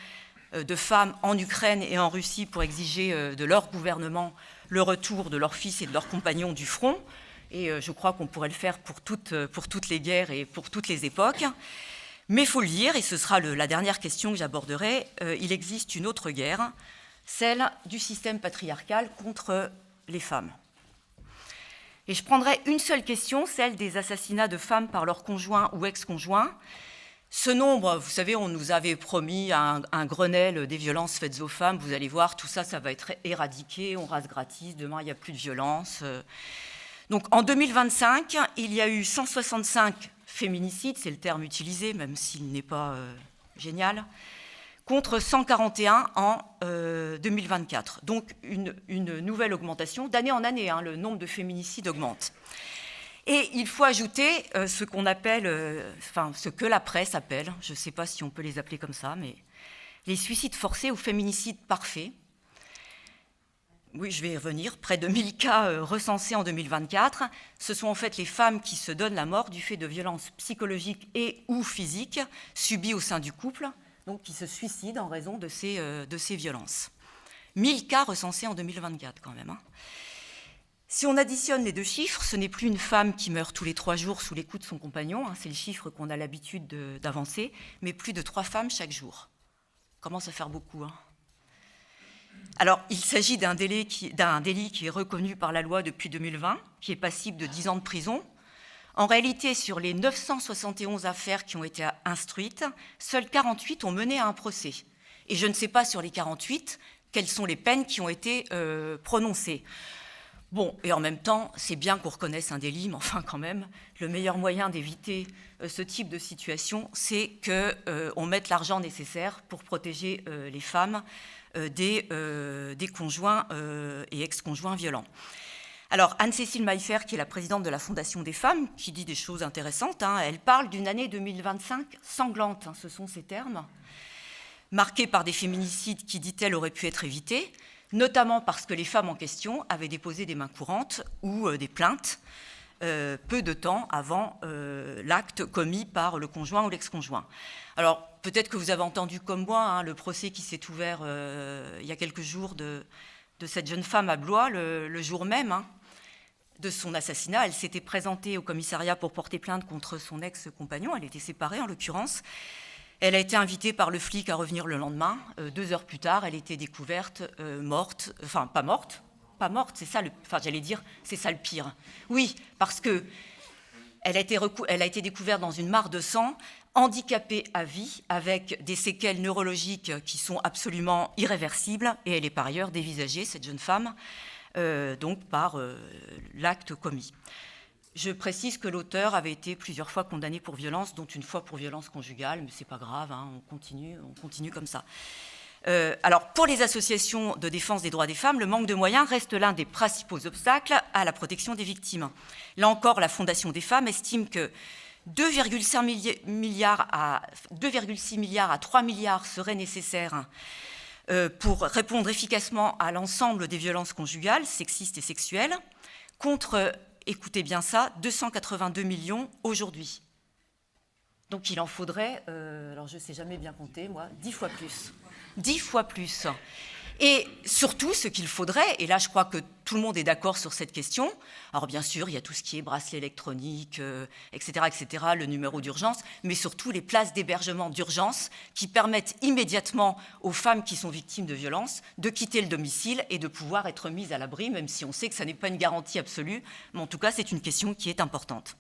de femmes en Ukraine et en Russie pour exiger de leur gouvernement le retour de leurs fils et de leurs compagnons du front. Et je crois qu'on pourrait le faire pour toutes les guerres et pour toutes les époques. Mais il faut le dire, et ce sera la dernière question que j'aborderai, il existe une autre guerre, celle du système patriarcal contre les femmes. Et je prendrai une seule question, celle des assassinats de femmes par leurs conjoints ou ex-conjoints. Ce nombre, vous savez, on nous avait promis un Grenelle des violences faites aux femmes. Vous allez voir, tout ça, ça va être éradiqué, on rase gratis, demain, il n'y a plus de violence. Donc en 2025, il y a eu 165 féminicides, c'est le terme utilisé, même s'il n'est pas génial, contre 141 en 2024. Donc une nouvelle augmentation. D'année en année, hein, le nombre de féminicides augmente. Et il faut ajouter ce qu'on appelle, ce que la presse appelle, je ne sais pas si on peut les appeler comme ça, mais les suicides forcés ou féminicides parfaits. Oui, je vais y revenir. Près de 1000 cas recensés en 2024. Ce sont en fait les femmes qui se donnent la mort du fait de violences psychologiques et ou physiques subies au sein du couple, donc qui se suicident en raison de ces violences. 1000 cas recensés en 2024 quand même. Hein. Si on additionne les deux chiffres, ce n'est plus une femme qui meurt tous les 3 jours sous les coups de son compagnon, hein, c'est le chiffre qu'on a l'habitude d'avancer, mais plus de 3 femmes chaque jour. Commence à faire beaucoup. Hein. Alors, il s'agit d'un délit qui est reconnu par la loi depuis 2020, qui est passible de 10 ans de prison. En réalité, sur les 971 affaires qui ont été instruites, seules 48 ont mené à un procès. Et je ne sais pas sur les 48 quelles sont les peines qui ont été prononcées. Bon, et en même temps, c'est bien qu'on reconnaisse un délit, mais enfin quand même, le meilleur moyen d'éviter ce type de situation, c'est qu'on mette l'argent nécessaire pour protéger les femmes des conjoints et ex-conjoints violents. Alors, Anne-Cécile Maillefer, qui est la présidente de la Fondation des femmes, qui dit des choses intéressantes, hein, elle parle d'une année 2025 sanglante, hein, ce sont ses termes, marquée par des féminicides qui, dit-elle, auraient pu être évités, notamment parce que les femmes en question avaient déposé des mains courantes ou des plaintes peu de temps avant l'acte commis par le conjoint ou l'ex-conjoint. Alors, peut-être que vous avez entendu comme moi hein, le procès qui s'est ouvert il y a quelques jours de cette jeune femme à Blois, le jour même hein, de son assassinat. Elle s'était présentée au commissariat pour porter plainte contre son ex-compagnon, elle était séparée en l'occurrence. Elle a été invitée par le flic à revenir le lendemain. 2 heures plus tard, elle était découverte morte, enfin pas morte, c'est ça c'est ça le pire. Oui, parce que elle a été découverte dans une mare de sang, handicapée à vie, avec des séquelles neurologiques qui sont absolument irréversibles, et elle est par ailleurs dévisagée, cette jeune femme, donc par l'acte commis. Je précise que l'auteur avait été plusieurs fois condamné pour violence, dont une fois pour violence conjugale, mais c'est pas grave, hein, on continue comme ça. Alors, pour les associations de défense des droits des femmes, le manque de moyens reste l'un des principaux obstacles à la protection des victimes. Là encore, la Fondation des femmes estime que 2,6 milliards à 3 milliards seraient nécessaires pour répondre efficacement à l'ensemble des violences conjugales, sexistes et sexuelles, contre, écoutez bien ça, 282 millions aujourd'hui. Donc il en faudrait, alors je ne sais jamais bien compter, moi, 10 fois plus. 10 fois plus. Et surtout, ce qu'il faudrait, et là je crois que tout le monde est d'accord sur cette question, alors bien sûr, il y a tout ce qui est bracelet électronique, etc., le numéro d'urgence, mais surtout les places d'hébergement d'urgence qui permettent immédiatement aux femmes qui sont victimes de violences de quitter le domicile et de pouvoir être mises à l'abri, même si on sait que ça n'est pas une garantie absolue, mais en tout cas, c'est une question qui est importante.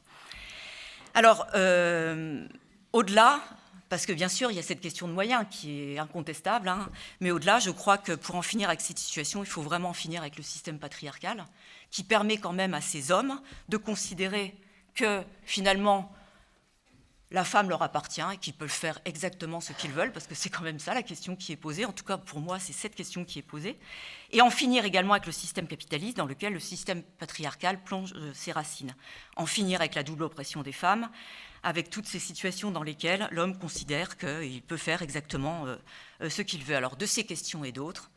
Alors, au-delà, parce que bien sûr, il y a cette question de moyens qui est incontestable, hein, mais au-delà, je crois que pour en finir avec cette situation, il faut vraiment en finir avec le système patriarcal, qui permet quand même à ces hommes de considérer que finalement, la femme leur appartient et qu'ils peuvent faire exactement ce qu'ils veulent, parce que c'est quand même ça la question qui est posée. En tout cas, pour moi, c'est cette question qui est posée. Et en finir également avec le système capitaliste dans lequel le système patriarcal plonge ses racines. En finir avec la double oppression des femmes, avec toutes ces situations dans lesquelles l'homme considère qu'il peut faire exactement ce qu'il veut. Alors, de ces questions et d'autres,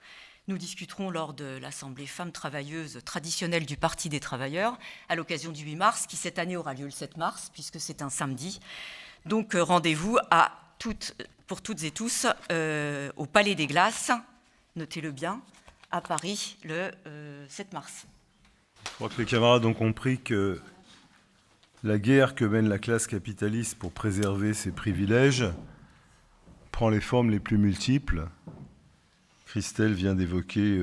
nous discuterons lors de l'Assemblée Femmes Travailleuses traditionnelle du Parti des Travailleurs, à l'occasion du 8 mars, qui cette année aura lieu le 7 mars, puisque c'est un samedi. Donc, rendez-vous pour toutes et tous au Palais des Glaces, notez-le bien, à Paris, le 7 mars. Je crois que les camarades ont compris que la guerre que mène la classe capitaliste pour préserver ses privilèges prend les formes les plus multiples. Christelle vient d'évoquer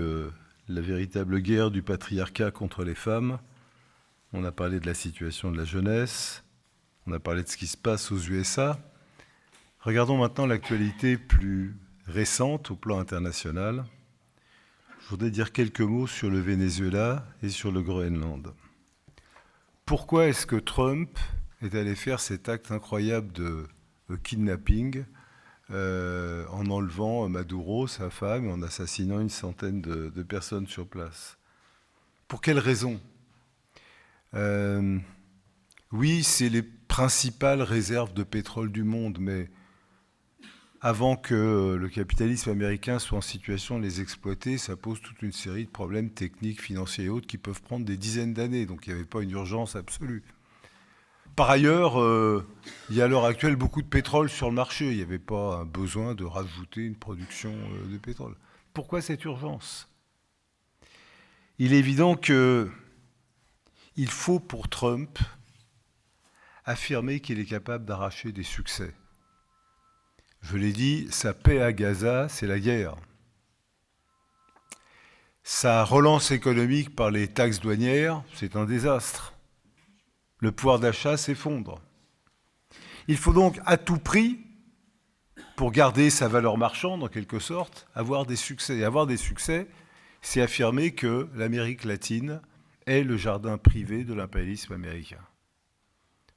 la véritable guerre du patriarcat contre les femmes. On a parlé de la situation de la jeunesse. On a parlé de ce qui se passe aux USA. Regardons maintenant l'actualité plus récente au plan international. Je voudrais dire quelques mots sur le Venezuela et sur le Groenland. Pourquoi est-ce que Trump est allé faire cet acte incroyable de kidnapping en enlevant Maduro, sa femme, et en assassinant une centaine de personnes sur place. Pour quelles raisons ? Oui, c'est les principales réserves de pétrole du monde, mais avant que le capitalisme américain soit en situation de les exploiter, ça pose toute une série de problèmes techniques, financiers et autres qui peuvent prendre des dizaines d'années, donc il n'y avait pas une urgence absolue. Par ailleurs, il y a à l'heure actuelle beaucoup de pétrole sur le marché. Il n'y avait pas un besoin de rajouter une production de pétrole. Pourquoi cette urgence ? Il est évident qu'il faut pour Trump affirmer qu'il est capable d'arracher des succès. Je l'ai dit, sa paix à Gaza, c'est la guerre. Sa relance économique par les taxes douanières, c'est un désastre. Le pouvoir d'achat s'effondre. Il faut donc à tout prix, pour garder sa valeur marchande en quelque sorte, avoir des succès. Et avoir des succès, c'est affirmer que l'Amérique latine est le jardin privé de l'impérialisme américain.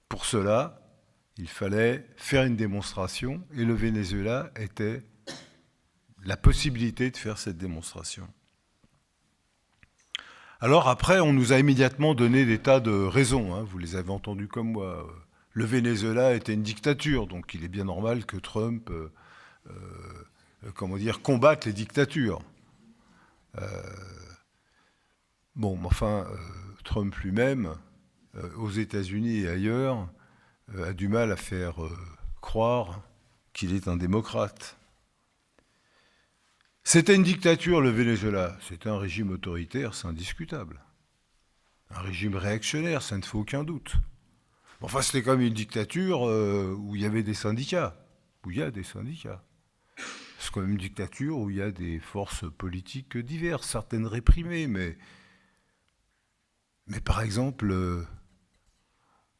Pour cela, il fallait faire une démonstration et le Venezuela était la possibilité de faire cette démonstration. Alors après, on nous a immédiatement donné des tas de raisons, vous les avez entendues comme moi. Le Venezuela était une dictature, donc il est bien normal que Trump combatte les dictatures. Trump lui-même, aux États-Unis et ailleurs, a du mal à faire croire qu'il est un démocrate. C'était une dictature, le Venezuela. C'était un régime autoritaire, c'est indiscutable. Un régime réactionnaire, ça ne fait aucun doute. Enfin, c'était quand même une dictature où il y avait des syndicats. Où il y a des syndicats. C'est quand même une dictature où il y a des forces politiques diverses, certaines réprimées, mais par exemple,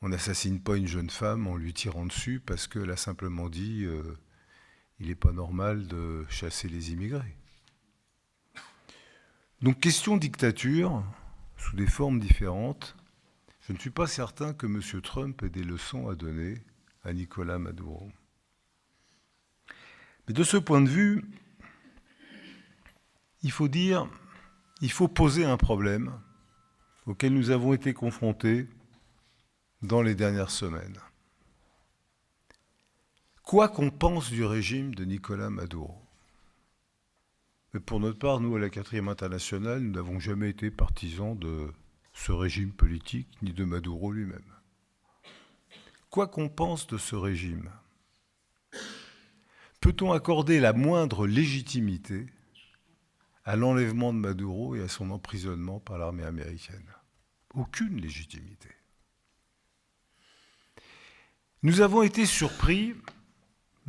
on n'assassine pas une jeune femme en lui tirant dessus parce qu'elle a simplement dit il n'est pas normal de chasser les immigrés. Donc, question dictature, sous des formes différentes, je ne suis pas certain que M. Trump ait des leçons à donner à Nicolás Maduro. Mais de ce point de vue, il faut poser un problème auquel nous avons été confrontés dans les dernières semaines. Quoi qu'on pense du régime de Nicolás Maduro, mais pour notre part, nous, à la 4e internationale, nous n'avons jamais été partisans de ce régime politique, ni de Maduro lui-même. Quoi qu'on pense de ce régime, peut-on accorder la moindre légitimité à l'enlèvement de Maduro et à son emprisonnement par l'armée américaine ? Aucune légitimité. Nous avons été surpris.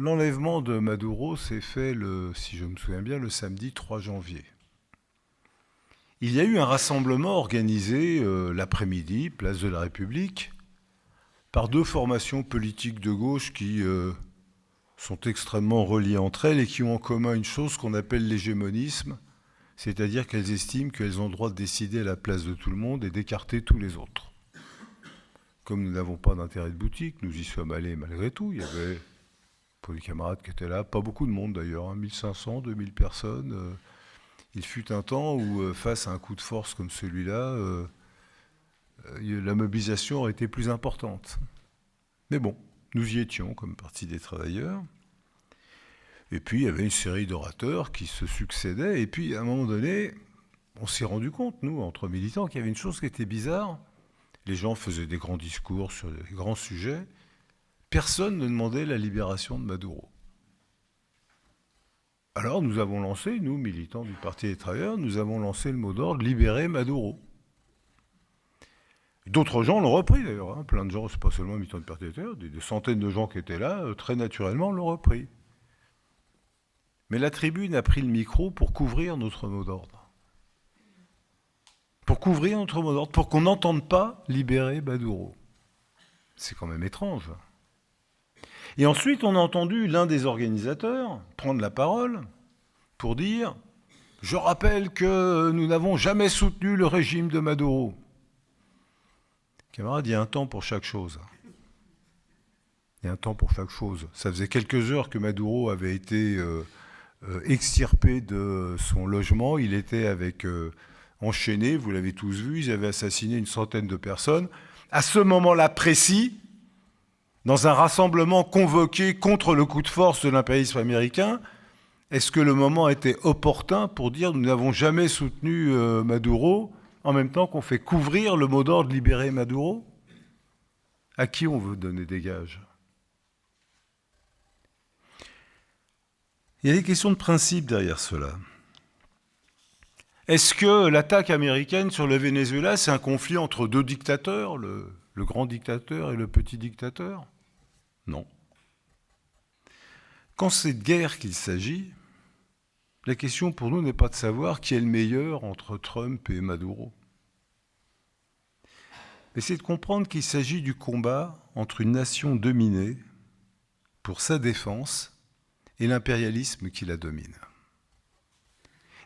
L'enlèvement de Maduro s'est fait, si je me souviens bien, le samedi 3 janvier. Il y a eu un rassemblement organisé l'après-midi, place de la République, par deux formations politiques de gauche qui sont extrêmement reliées entre elles et qui ont en commun une chose qu'on appelle l'hégémonisme, c'est-à-dire qu'elles estiment qu'elles ont le droit de décider à la place de tout le monde et d'écarter tous les autres. Comme nous n'avons pas d'intérêt de boutique, nous y sommes allés malgré tout. Il y avait, pour les camarades qui étaient là, pas beaucoup de monde d'ailleurs, 1500, 2000 personnes. Il fut un temps où, face à un coup de force comme celui-là, la mobilisation aurait été plus importante. Mais bon, nous y étions comme Parti des travailleurs. Et puis, il y avait une série d'orateurs qui se succédaient. Et puis, à un moment donné, on s'est rendu compte, nous, entre militants, qu'il y avait une chose qui était bizarre. Les gens faisaient des grands discours sur des grands sujets. Personne ne demandait la libération de Maduro. Alors, nous avons lancé, nous, militants du Parti des travailleurs, nous avons lancé le mot d'ordre « Libérer Maduro ». D'autres gens l'ont repris, d'ailleurs. Plein de gens, c'est pas seulement militants du Parti des travailleurs, des centaines de gens qui étaient là, très naturellement, l'ont repris. Mais la tribune a pris le micro pour couvrir notre mot d'ordre. Pour couvrir notre mot d'ordre, pour qu'on n'entende pas libérer Maduro. C'est quand même étrange. Et ensuite, on a entendu l'un des organisateurs prendre la parole pour dire « Je rappelle que nous n'avons jamais soutenu le régime de Maduro. » Camarade, il y a un temps pour chaque chose. Il y a un temps pour chaque chose. Ça faisait quelques heures que Maduro avait été extirpé de son logement. Il était enchaîné, vous l'avez tous vu, ils avaient assassiné une centaine de personnes. À ce moment-là précis, dans un rassemblement convoqué contre le coup de force de l'impérialisme américain, est-ce que le moment était opportun pour dire nous n'avons jamais soutenu Maduro en même temps qu'on fait couvrir le mot d'ordre libérer Maduro? À qui on veut donner des gages? Il y a des questions de principe derrière cela. Est-ce que l'attaque américaine sur le Venezuela, c'est un conflit entre deux dictateurs, le grand dictateur et le petit dictateur? Non. Quand c'est de guerre qu'il s'agit, la question pour nous n'est pas de savoir qui est le meilleur entre Trump et Maduro. Mais c'est de comprendre qu'il s'agit du combat entre une nation dominée pour sa défense et l'impérialisme qui la domine.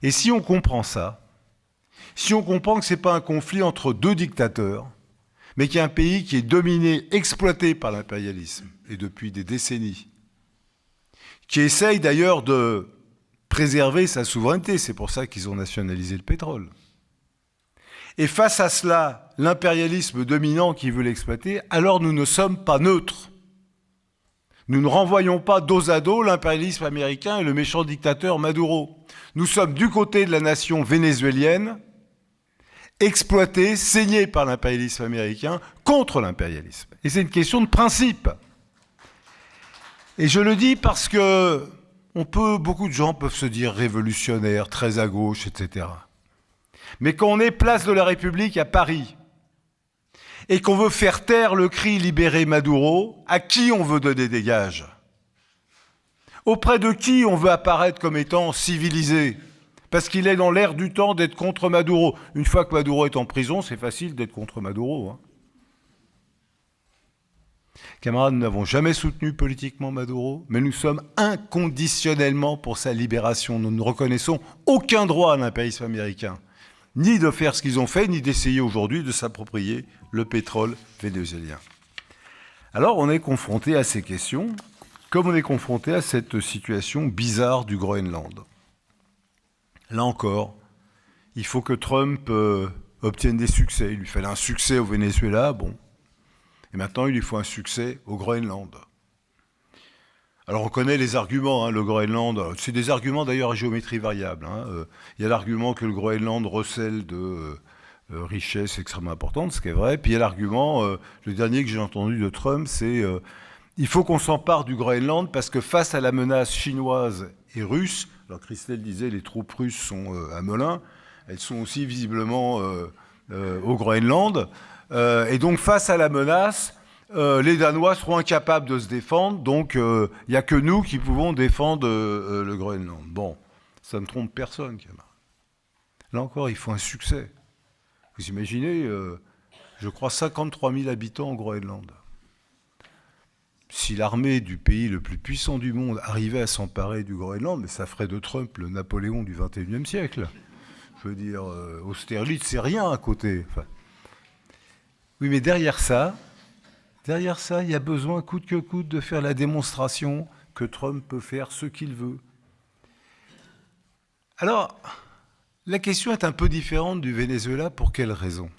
Et si on comprend ça, si on comprend que ce n'est pas un conflit entre deux dictateurs, mais qu'il y a un pays qui est dominé, exploité par l'impérialisme, et depuis des décennies, qui essaye d'ailleurs de préserver sa souveraineté, c'est pour ça qu'ils ont nationalisé le pétrole. Et face à cela, l'impérialisme dominant qui veut l'exploiter, alors nous ne sommes pas neutres. Nous ne renvoyons pas dos à dos l'impérialisme américain et le méchant dictateur Maduro. Nous sommes du côté de la nation vénézuélienne, exploitée, saignée par l'impérialisme américain, contre l'impérialisme. Et c'est une question de principe. Et je le dis parce que beaucoup de gens peuvent se dire révolutionnaires, très à gauche, etc. Mais quand on est place de la République à Paris, et qu'on veut faire taire le cri « Libérer Maduro », à qui on veut donner des gages? Auprès de qui on veut apparaître comme étant civilisé? Parce qu'il est dans l'air du temps d'être contre Maduro. Une fois que Maduro est en prison, c'est facile d'être contre Maduro. Hein. Camarades, nous n'avons jamais soutenu politiquement Maduro, mais nous sommes inconditionnellement pour sa libération. Nous ne reconnaissons aucun droit à l'impérialisme américain, ni de faire ce qu'ils ont fait, ni d'essayer aujourd'hui de s'approprier le pétrole vénézuélien. Alors on est confronté à ces questions, comme on est confronté à cette situation bizarre du Groenland. Là encore, il faut que Trump obtienne des succès. Il lui fallait un succès au Venezuela, bon. Et maintenant, il lui faut un succès au Groenland. Alors on connaît les arguments, hein, le Groenland, c'est des arguments d'ailleurs à géométrie variable. Il y a l'argument que le Groenland recèle de richesses extrêmement importantes, ce qui est vrai. Puis il y a l'argument, le dernier que j'ai entendu de Trump, c'est il faut qu'on s'empare du Groenland parce que face à la menace chinoise et russe, alors Christelle disait les troupes russes sont à Melun, elles sont aussi visiblement au Groenland. Et donc face à la menace, les Danois seront incapables de se défendre, donc il n'y a que nous qui pouvons défendre le Groenland. Bon, ça ne trompe personne, camarade. Là encore, il faut un succès. Vous imaginez, je crois 53 000 habitants au Groenland. Si l'armée du pays le plus puissant du monde arrivait à s'emparer du Groenland, mais ça ferait de Trump le Napoléon du XXIe siècle. Je veux dire, Austerlitz, c'est rien à côté. Enfin, oui, mais derrière ça, il y a besoin, coûte que coûte, de faire la démonstration que Trump peut faire ce qu'il veut. Alors, la question est un peu différente du Venezuela. Pour quelle raison?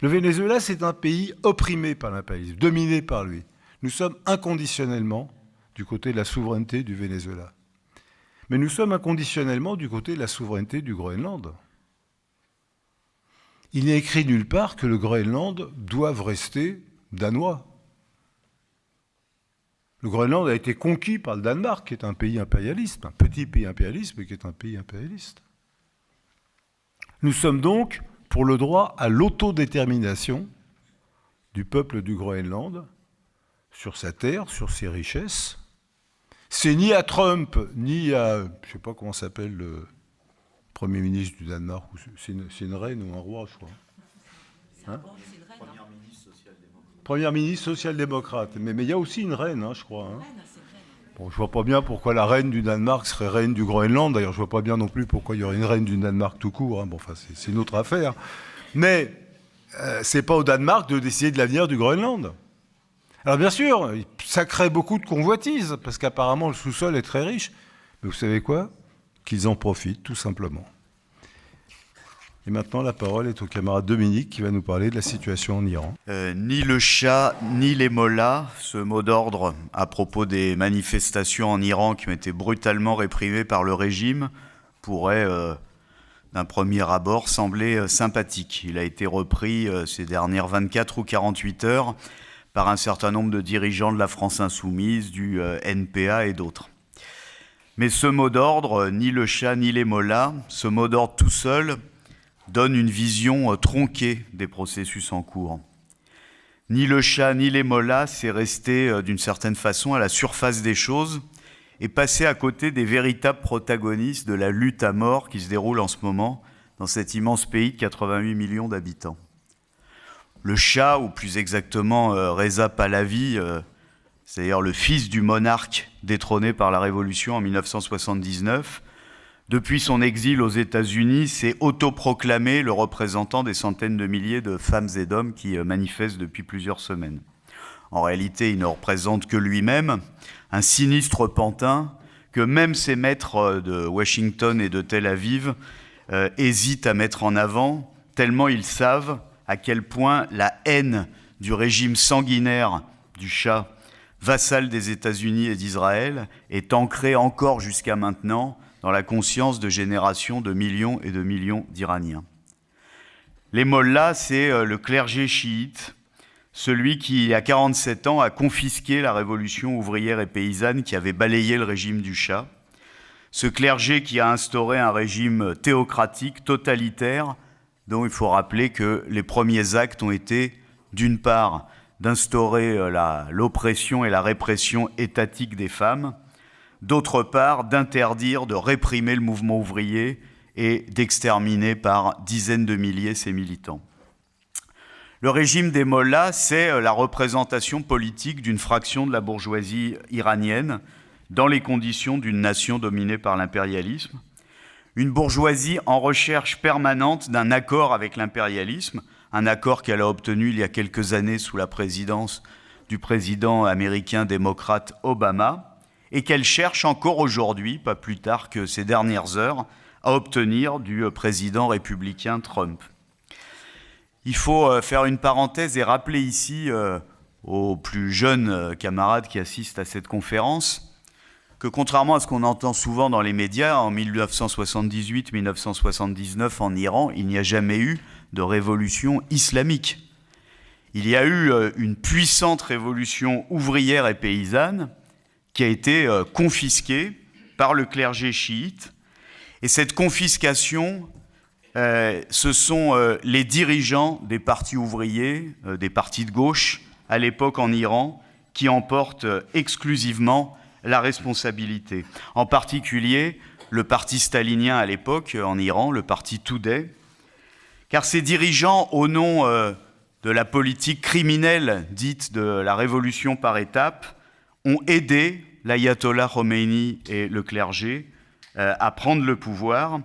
Le Venezuela, c'est un pays opprimé par l'impérialisme, dominé par lui. Nous sommes inconditionnellement du côté de la souveraineté du Venezuela. Mais nous sommes inconditionnellement du côté de la souveraineté du Groenland. Il n'est écrit nulle part que le Groenland doive rester danois. Le Groenland a été conquis par le Danemark, qui est un pays impérialiste, un petit pays impérialiste, mais qui est un pays impérialiste. Nous sommes donc pour le droit à l'autodétermination du peuple du Groenland sur sa terre, sur ses richesses. C'est ni à Trump, ni à, je ne sais pas comment s'appelle le Premier ministre du Danemark, c'est une reine ou un roi, je crois. Hein? Première ministre social-démocrate. Mais il y a aussi une reine, hein, je crois. Hein. Bon, je ne vois pas bien pourquoi la reine du Danemark serait reine du Groenland. D'ailleurs, je ne vois pas bien non plus pourquoi il y aurait une reine du Danemark tout court. Hein. Bon, enfin, c'est une autre affaire. Mais ce n'est pas au Danemark de décider de l'avenir du Groenland. Alors bien sûr, ça crée beaucoup de convoitises, parce qu'apparemment le sous-sol est très riche. Mais vous savez quoi? Qu'ils en profitent, tout simplement. Et maintenant, la parole est au camarade Dominique qui va nous parler de la situation en Iran. Ni le Shah, ni les mollahs, ce mot d'ordre à propos des manifestations en Iran qui ont été brutalement réprimées par le régime, pourrait, d'un premier abord, sembler sympathique. Il a été repris ces dernières 24 ou 48 heures par un certain nombre de dirigeants de la France insoumise, du NPA et d'autres. Mais ce mot d'ordre, ni le Shah, ni les mollahs, ce mot d'ordre tout seul, donne une vision tronquée des processus en cours. Ni le Shah, ni les mollahs, c'est rester d'une certaine façon à la surface des choses et passer à côté des véritables protagonistes de la lutte à mort qui se déroule en ce moment dans cet immense pays de 88 millions d'habitants. Le Shah, ou plus exactement Reza Pahlavi, c'est-à-dire le fils du monarque détrôné par la Révolution en 1979, depuis son exil aux États-Unis, s'est autoproclamé le représentant des centaines de milliers de femmes et d'hommes qui manifestent depuis plusieurs semaines. En réalité, il ne représente que lui-même, un sinistre pantin que même ses maîtres de Washington et de Tel Aviv hésitent à mettre en avant, tellement ils savent à quel point la haine du régime sanguinaire du Shah, vassal des États-Unis et d'Israël, est ancrée encore jusqu'à maintenant dans la conscience de générations de millions et de millions d'Iraniens. Les mollahs, c'est le clergé chiite, celui qui, à 47 ans, a confisqué la révolution ouvrière et paysanne qui avait balayé le régime du Shah. Ce clergé qui a instauré un régime théocratique, totalitaire, dont il faut rappeler que les premiers actes ont été, d'une part, d'instaurer l'oppression et la répression étatique des femmes, d'autre part, d'interdire, de réprimer le mouvement ouvrier et d'exterminer par dizaines de milliers ses militants. Le régime des mollahs, c'est la représentation politique d'une fraction de la bourgeoisie iranienne dans les conditions d'une nation dominée par l'impérialisme. Une bourgeoisie en recherche permanente d'un accord avec l'impérialisme, un accord qu'elle a obtenu il y a quelques années sous la présidence du président américain démocrate Obama, et qu'elle cherche encore aujourd'hui, pas plus tard que ces dernières heures, à obtenir du président républicain Trump. Il faut faire une parenthèse et rappeler ici aux plus jeunes camarades qui assistent à cette conférence que contrairement à ce qu'on entend souvent dans les médias, en 1978-1979 en Iran, il n'y a jamais eu de révolution islamique. Il y a eu une puissante révolution ouvrière et paysanne qui a été confisquée par le clergé chiite. Et cette confiscation, ce sont les dirigeants des partis ouvriers, des partis de gauche, à l'époque en Iran, qui en portent exclusivement la responsabilité. En particulier, le parti stalinien à l'époque en Iran, le parti Toudeh, car ces dirigeants, au nom de la politique criminelle dite de la révolution par étapes, ont aidé l'ayatollah Khomeini et le clergé à prendre le pouvoir.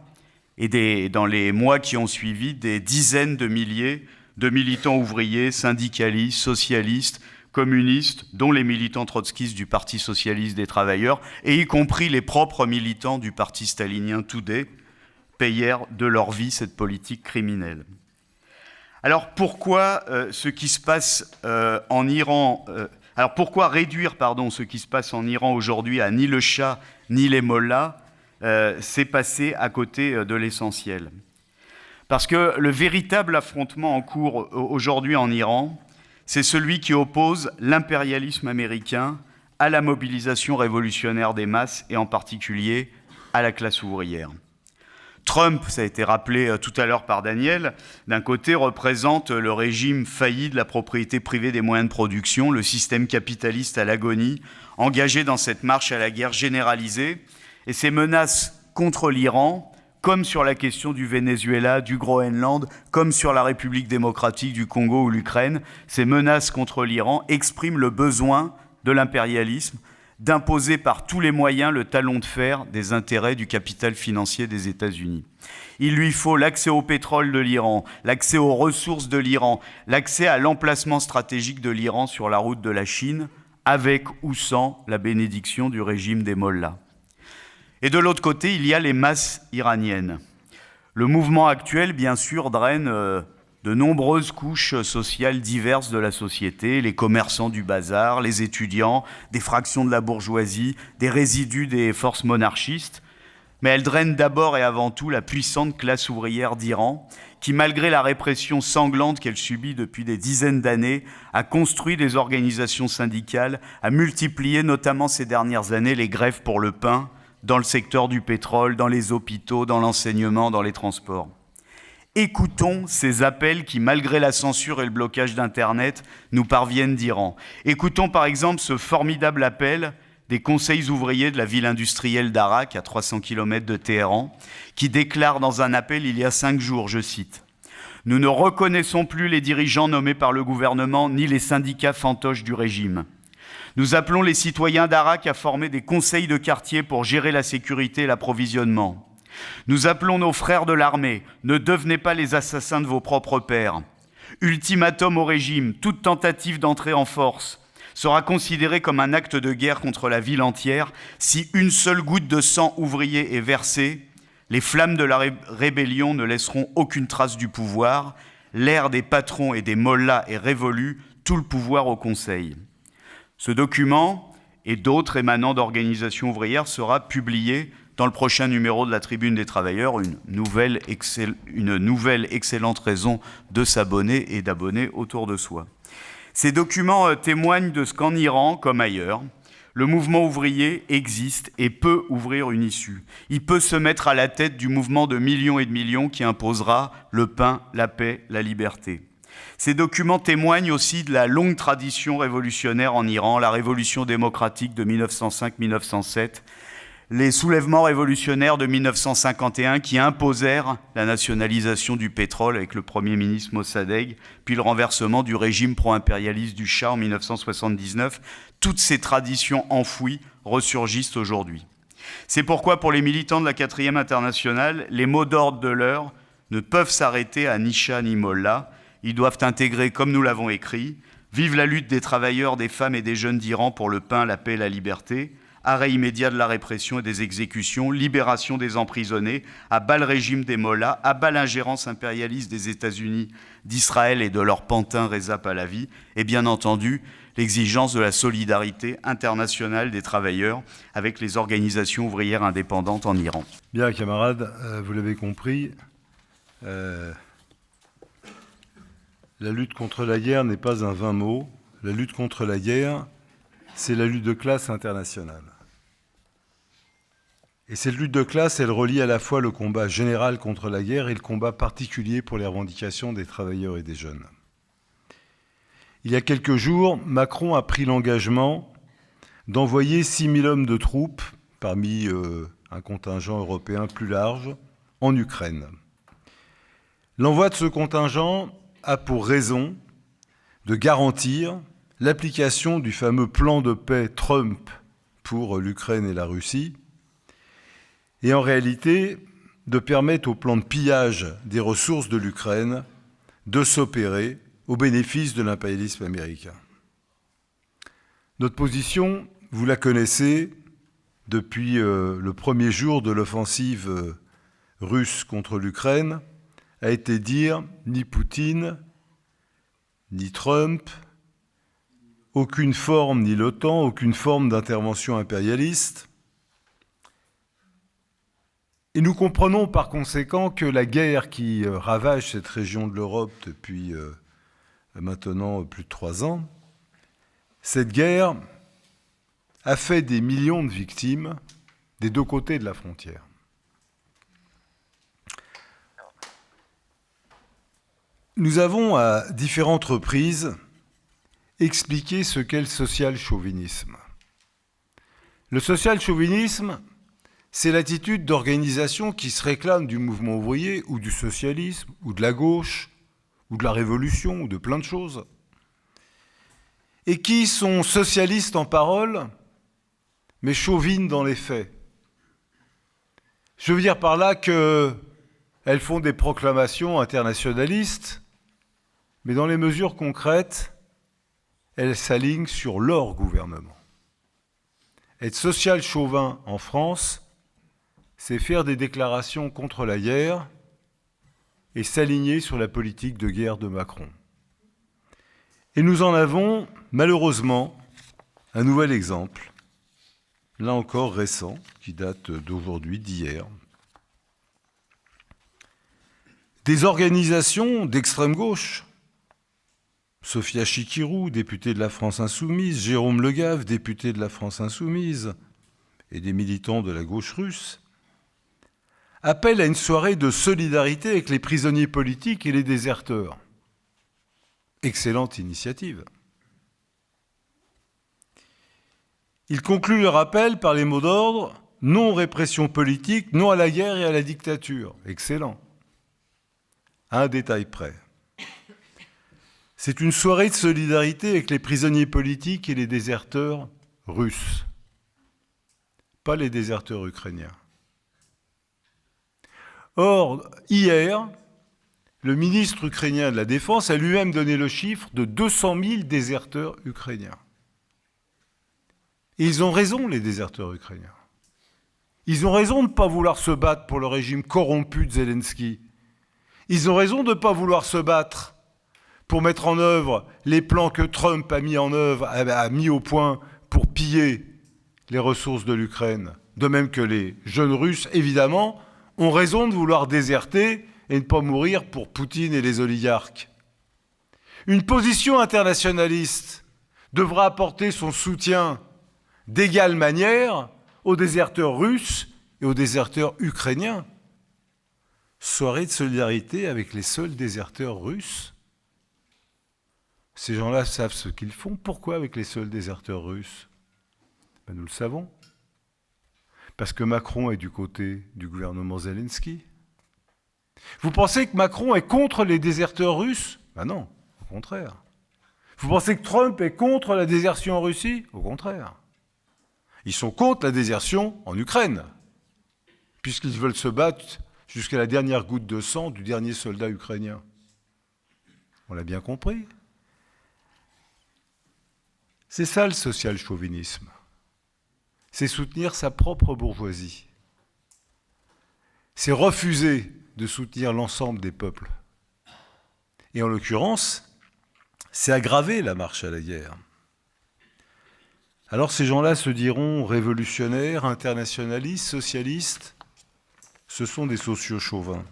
Et dans les mois qui ont suivi, des dizaines de milliers de militants ouvriers, syndicalistes, socialistes, communistes, dont les militants trotskistes du Parti socialiste des travailleurs, et y compris les propres militants du parti stalinien Toudeh, payèrent de leur vie cette politique criminelle. Alors pourquoi ce qui se passe en Iran Alors pourquoi réduire ce qui se passe en Iran aujourd'hui à ni le Shah ni les mollahs? C'est passé à côté de l'essentiel. Parce que le véritable affrontement en cours aujourd'hui en Iran, c'est celui qui oppose l'impérialisme américain à la mobilisation révolutionnaire des masses et en particulier à la classe ouvrière. Trump, ça a été rappelé tout à l'heure par Daniel, d'un côté représente le régime failli de la propriété privée des moyens de production, le système capitaliste à l'agonie, engagé dans cette marche à la guerre généralisée, et ces menaces contre l'Iran, comme sur la question du Venezuela, du Groenland, comme sur la République démocratique du Congo ou l'Ukraine, ces menaces contre l'Iran expriment le besoin de l'impérialisme d'imposer par tous les moyens le talon de fer des intérêts du capital financier des États-Unis. Il lui faut l'accès au pétrole de l'Iran, l'accès aux ressources de l'Iran, l'accès à l'emplacement stratégique de l'Iran sur la route de la Chine, avec ou sans la bénédiction du régime des mollahs. Et de l'autre côté, il y a les masses iraniennes. Le mouvement actuel, bien sûr, draine de nombreuses couches sociales diverses de la société, les commerçants du bazar, les étudiants, des fractions de la bourgeoisie, des résidus des forces monarchistes. Mais elle draine d'abord et avant tout la puissante classe ouvrière d'Iran, qui, malgré la répression sanglante qu'elle subit depuis des dizaines d'années, a construit des organisations syndicales, a multiplié notamment ces dernières années les grèves pour le pain, dans le secteur du pétrole, dans les hôpitaux, dans l'enseignement, dans les transports. Écoutons ces appels qui, malgré la censure et le blocage d'Internet, nous parviennent d'Iran. Écoutons par exemple ce formidable appel des conseils ouvriers de la ville industrielle d'Arak, à 300 km de Téhéran, qui déclarent dans un appel il y a 5 jours, je cite, « Nous ne reconnaissons plus les dirigeants nommés par le gouvernement ni les syndicats fantoches du régime. Nous appelons les citoyens d'Arak à former des conseils de quartier pour gérer la sécurité et l'approvisionnement. Nous appelons nos frères de l'armée, ne devenez pas les assassins de vos propres pères. Ultimatum au régime, toute tentative d'entrer en force sera considérée comme un acte de guerre contre la ville entière. Si une seule goutte de sang ouvrier est versée, les flammes de la rébellion ne laisseront aucune trace du pouvoir. L'ère des patrons et des mollahs est révolue, tout le pouvoir au Conseil. » Ce document et d'autres émanant d'organisations ouvrières sera publié dans le prochain numéro de la Tribune des Travailleurs, une nouvelle excellente raison de s'abonner et d'abonner autour de soi. Ces documents témoignent de ce qu'en Iran, comme ailleurs, le mouvement ouvrier existe et peut ouvrir une issue. Il peut se mettre à la tête du mouvement de millions et de millions qui imposera le pain, la paix, la liberté. Ces documents témoignent aussi de la longue tradition révolutionnaire en Iran, la révolution démocratique de 1905-1907, les soulèvements révolutionnaires de 1951 qui imposèrent la nationalisation du pétrole avec le Premier ministre Mossadegh, puis le renversement du régime pro-impérialiste du Shah en 1979. Toutes ces traditions enfouies ressurgissent aujourd'hui. C'est pourquoi, pour les militants de la 4e internationale, les mots d'ordre de l'heure ne peuvent s'arrêter à ni Shah ni Mollah. Ils doivent intégrer, comme nous l'avons écrit, « Vive la lutte des travailleurs, des femmes et des jeunes d'Iran pour le pain, la paix et la liberté », arrêt immédiat de la répression et des exécutions, libération des emprisonnés, à bas le régime des mollahs, à bas l'ingérence impérialiste des États-Unis, d'Israël et de leur pantin Reza Pahlavi, et bien entendu l'exigence de la solidarité internationale des travailleurs avec les organisations ouvrières indépendantes en Iran. Bien, camarades, vous l'avez compris, la lutte contre la guerre n'est pas un vain mot. La lutte contre la guerre, c'est la lutte de classe internationale. Et cette lutte de classe, elle relie à la fois le combat général contre la guerre et le combat particulier pour les revendications des travailleurs et des jeunes. Il y a quelques jours, Macron a pris l'engagement d'envoyer 6 000 hommes de troupes, parmi un contingent européen plus large, en Ukraine. L'envoi de ce contingent a pour raison de garantir l'application du fameux plan de paix Trump pour l'Ukraine et la Russie, et en réalité de permettre au plan de pillage des ressources de l'Ukraine de s'opérer au bénéfice de l'impérialisme américain. Notre position, vous la connaissez depuis le premier jour de l'offensive russe contre l'Ukraine, a été dire ni Poutine, ni Trump, aucune forme, ni l'OTAN, aucune forme d'intervention impérialiste. Et nous comprenons par conséquent que la guerre qui ravage cette région de l'Europe depuis maintenant plus de 3 ans, cette guerre a fait des millions de victimes des 2 côtés de la frontière. Nous avons à différentes reprises expliqué ce qu'est le social-chauvinisme. Le social-chauvinisme, c'est l'attitude d'organisation qui se réclame du mouvement ouvrier ou du socialisme ou de la gauche ou de la révolution ou de plein de choses et qui sont socialistes en parole mais chauvines dans les faits. Je veux dire par là qu'elles font des proclamations internationalistes, mais dans les mesures concrètes, elles s'alignent sur leur gouvernement. Être social chauvin en France, c'est faire des déclarations contre la guerre et s'aligner sur la politique de guerre de Macron. Et nous en avons, malheureusement, un nouvel exemple, là encore récent, qui date d'aujourd'hui, d'hier. Des organisations d'extrême gauche, Sophia Chikirou, députée de la France Insoumise, Jérôme Le Gave, député de la France Insoumise, et des militants de la gauche russe, appellent à une soirée de solidarité avec les prisonniers politiques et les déserteurs. Excellente initiative. Ils concluent leur appel par les mots d'ordre « Non aux répressions politiques, non à la guerre et à la dictature ». Excellent. À un détail près. C'est une soirée de solidarité avec les prisonniers politiques et les déserteurs russes, pas les déserteurs ukrainiens. Or, hier, le ministre ukrainien de la Défense a lui-même donné le chiffre de 200 000 déserteurs ukrainiens. Et ils ont raison, les déserteurs ukrainiens. Ils ont raison de ne pas vouloir se battre pour le régime corrompu de Zelensky. Ils ont raison de ne pas vouloir se battre pour mettre en œuvre les plans que Trump a mis au point pour piller les ressources de l'Ukraine. De même que les jeunes Russes, évidemment, ont raison de vouloir déserter et ne pas mourir pour Poutine et les oligarques. Une position internationaliste devra apporter son soutien d'égale manière aux déserteurs russes et aux déserteurs ukrainiens. Soirée de solidarité avec les seuls déserteurs russes. Ces gens-là savent ce qu'ils font. Pourquoi avec les seuls déserteurs russes ? Ben, nous le savons. Parce que Macron est du côté du gouvernement Zelensky. Vous pensez que Macron est contre les déserteurs russes ? Ben non, au contraire. Vous pensez que Trump est contre la désertion en Russie ? Au contraire. Ils sont contre la désertion en Ukraine, puisqu'ils veulent se battre jusqu'à la dernière goutte de sang du dernier soldat ukrainien. On l'a bien compris. C'est ça le social-chauvinisme. C'est soutenir sa propre bourgeoisie. C'est refuser de soutenir l'ensemble des peuples. Et en l'occurrence, c'est aggraver la marche à la guerre. Alors ces gens-là se diront révolutionnaires, internationalistes, socialistes. Ce sont des sociaux chauvins.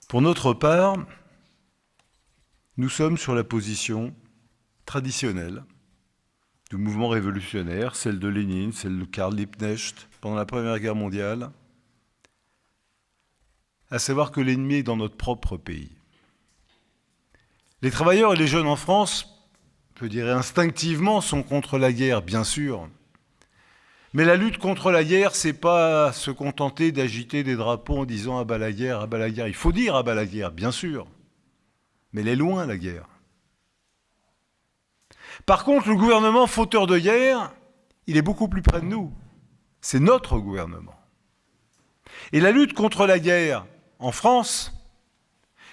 Pour notre part, nous sommes sur la position traditionnelle du mouvement révolutionnaire, celle de Lénine, celle de Karl Liebknecht pendant la Première Guerre mondiale, à savoir que l'ennemi est dans notre propre pays. Les travailleurs et les jeunes en France, je dirais instinctivement, sont contre la guerre, bien sûr. Mais la lutte contre la guerre, c'est pas se contenter d'agiter des drapeaux en disant « ah bah la guerre, ah bah la guerre ». Il faut dire « ah bah la guerre », bien sûr. Mais elle est loin, la guerre. Par contre, le gouvernement fauteur de guerre, il est beaucoup plus près de nous. C'est notre gouvernement. Et la lutte contre la guerre, en France,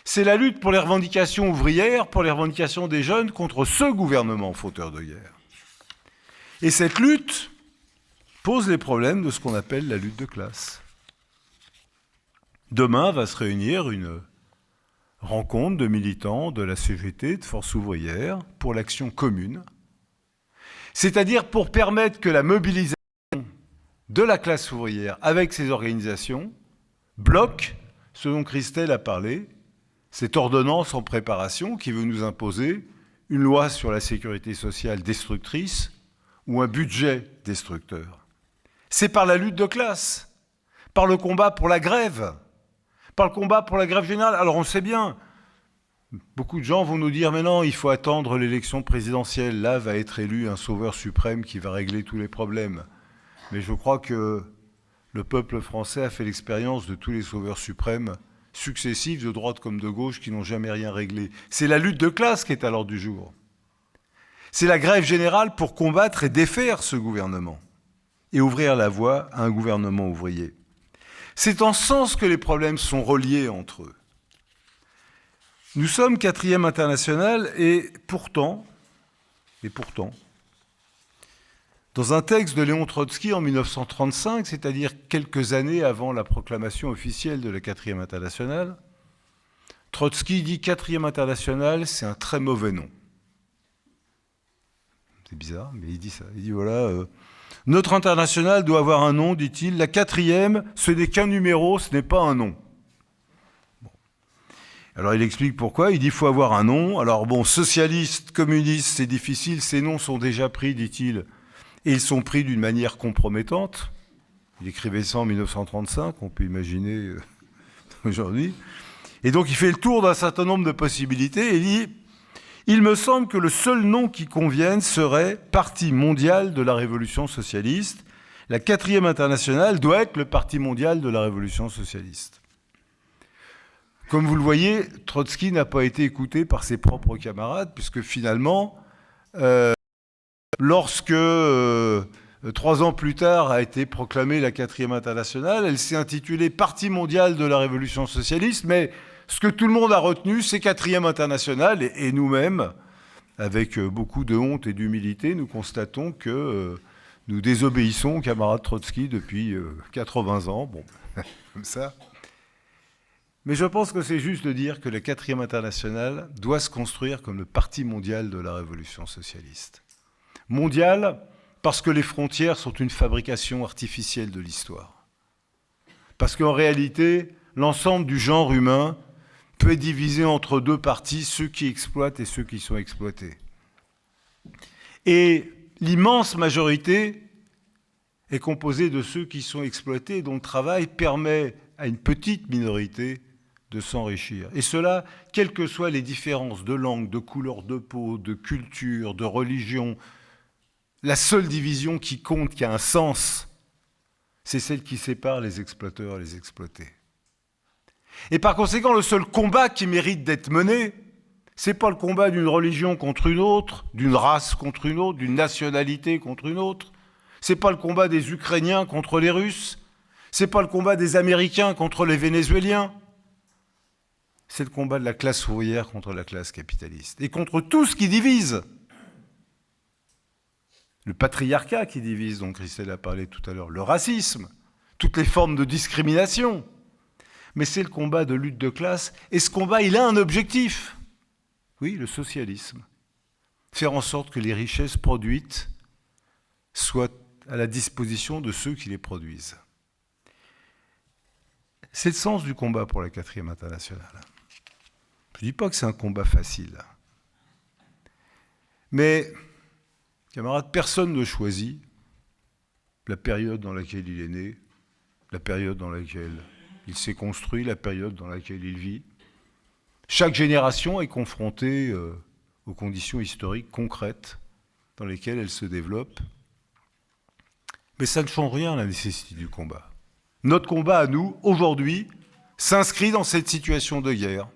c'est la lutte pour les revendications ouvrières, pour les revendications des jeunes contre ce gouvernement fauteur de guerre. Et cette lutte pose les problèmes de ce qu'on appelle la lutte de classe. Demain va se réunir une rencontre de militants de la CGT, de Force ouvrière, pour l'action commune, c'est-à-dire pour permettre que la mobilisation de la classe ouvrière avec ces organisations bloque ce dont Christelle a parlé, cette ordonnance en préparation qui veut nous imposer une loi sur la sécurité sociale destructrice ou un budget destructeur. C'est par la lutte de classe, par le combat pour la grève, par le combat pour la grève générale. Alors on sait bien, beaucoup de gens vont nous dire « mais non, il faut attendre l'élection présidentielle, là va être élu un sauveur suprême qui va régler tous les problèmes ». Mais je crois que le peuple français a fait l'expérience de tous les sauveurs suprêmes successifs, de droite comme de gauche, qui n'ont jamais rien réglé. C'est la lutte de classe qui est à l'ordre du jour. C'est la grève générale pour combattre et défaire ce gouvernement et ouvrir la voie à un gouvernement ouvrier. C'est en ce sens que les problèmes sont reliés entre eux. Nous sommes 4e international et pourtant, dans un texte de Léon Trotsky en 1935, c'est-à-dire quelques années avant la proclamation officielle de la 4e internationale, Trotsky dit 4e internationale, c'est un très mauvais nom. C'est bizarre, mais il dit ça. Il dit voilà, notre internationale doit avoir un nom, dit-il. La 4e, ce n'est qu'un numéro, ce n'est pas un nom. Bon. Alors il explique pourquoi. Il dit qu'il faut avoir un nom. Alors bon, socialiste, communiste, c'est difficile. Ces noms sont déjà pris, dit-il. Et ils sont pris d'une manière compromettante. Il écrivait ça en 1935, on peut imaginer aujourd'hui. Et donc il fait le tour d'un certain nombre de possibilités et il dit « Il me semble que le seul nom qui convienne serait Parti mondial de la Révolution socialiste. La 4e internationale doit être le Parti mondial de la Révolution socialiste. » Comme vous le voyez, Trotsky n'a pas été écouté par ses propres camarades, puisque finalement, lorsque 3 ans plus tard a été proclamée la 4e internationale, elle s'est intitulée Parti mondial de la Révolution socialiste, mais ce que tout le monde a retenu, c'est 4e internationale, et nous-mêmes, avec beaucoup de honte et d'humilité, nous constatons que nous désobéissons au camarade Trotsky depuis 80 ans, bon, comme ça. Mais je pense que c'est juste de dire que la 4e internationale doit se construire comme le Parti mondial de la Révolution socialiste. Mondial, parce que les frontières sont une fabrication artificielle de l'histoire. Parce qu'en réalité, l'ensemble du genre humain peut être divisé entre 2 parties, ceux qui exploitent et ceux qui sont exploités. Et l'immense majorité est composée de ceux qui sont exploités et dont le travail permet à une petite minorité de s'enrichir. Et cela, quelles que soient les différences de langue, de couleur de peau, de culture, de religion, la seule division qui compte, qui a un sens, c'est celle qui sépare les exploiteurs et les exploités. Et par conséquent, le seul combat qui mérite d'être mené, c'est pas le combat d'une religion contre une autre, d'une race contre une autre, d'une nationalité contre une autre. C'est pas le combat des Ukrainiens contre les Russes. C'est pas le combat des Américains contre les Vénézuéliens. C'est le combat de la classe ouvrière contre la classe capitaliste. Et contre tout ce qui divise. Le patriarcat qui divise, dont Christelle a parlé tout à l'heure, le racisme, toutes les formes de discrimination. Mais c'est le combat de lutte de classe. Et ce combat, il a un objectif. Oui, le socialisme. Faire en sorte que les richesses produites soient à la disposition de ceux qui les produisent. C'est le sens du combat pour la 4e internationale. Je ne dis pas que c'est un combat facile. Mais, camarades, personne ne choisit la période dans laquelle il est né, la période dans laquelle il s'est construit, la période dans laquelle il vit. Chaque génération est confrontée aux conditions historiques concrètes dans lesquelles elle se développe. Mais ça ne change rien à la nécessité du combat. Notre combat à nous, aujourd'hui, s'inscrit dans cette situation de guerre.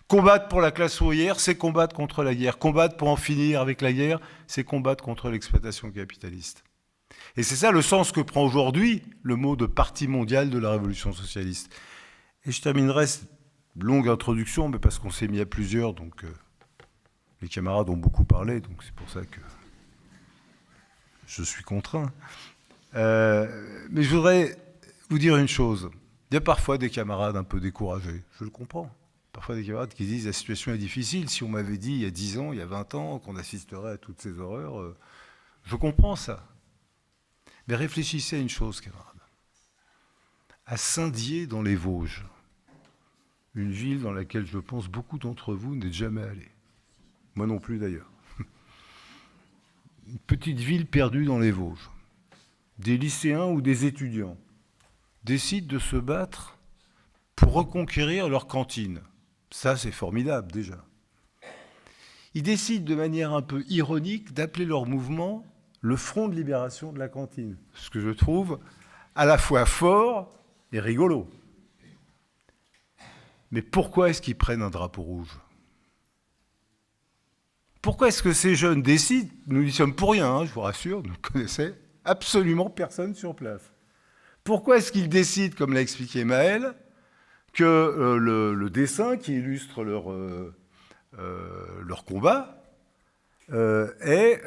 Combattre pour la classe ouvrière, c'est combattre contre la guerre. Combattre pour en finir avec la guerre, c'est combattre contre l'exploitation capitaliste. Et c'est ça le sens que prend aujourd'hui le mot de Parti mondial de la Révolution socialiste. Et je terminerai cette longue introduction, mais parce qu'on s'est mis à plusieurs, donc les camarades ont beaucoup parlé, donc c'est pour ça que je suis contraint. Mais je voudrais vous dire une chose. Il y a parfois des camarades un peu découragés, je le comprends. Parfois des camarades qui disent « la situation est difficile, si on m'avait dit il y a 10 ans, il y a 20 ans, qu'on assisterait à toutes ces horreurs, je comprends ça. » Mais réfléchissez à une chose, camarades. À Saint-Dié, dans les Vosges, une ville dans laquelle je pense beaucoup d'entre vous n'êtes jamais allés. Moi non plus d'ailleurs. Une petite ville perdue dans les Vosges. Des lycéens ou des étudiants décident de se battre pour reconquérir leur cantine. Ça, c'est formidable déjà. Ils décident de manière un peu ironique d'appeler leur mouvement le Front de libération de la cantine. Ce que je trouve à la fois fort et rigolo. Mais pourquoi est-ce qu'ils prennent un drapeau rouge ? Pourquoi est-ce que ces jeunes décident, nous n'y sommes pour rien, je vous rassure, nous ne connaissons absolument personne sur place. Pourquoi est-ce qu'ils décident, comme l'a expliqué Maël, que le dessin qui illustre leur combat est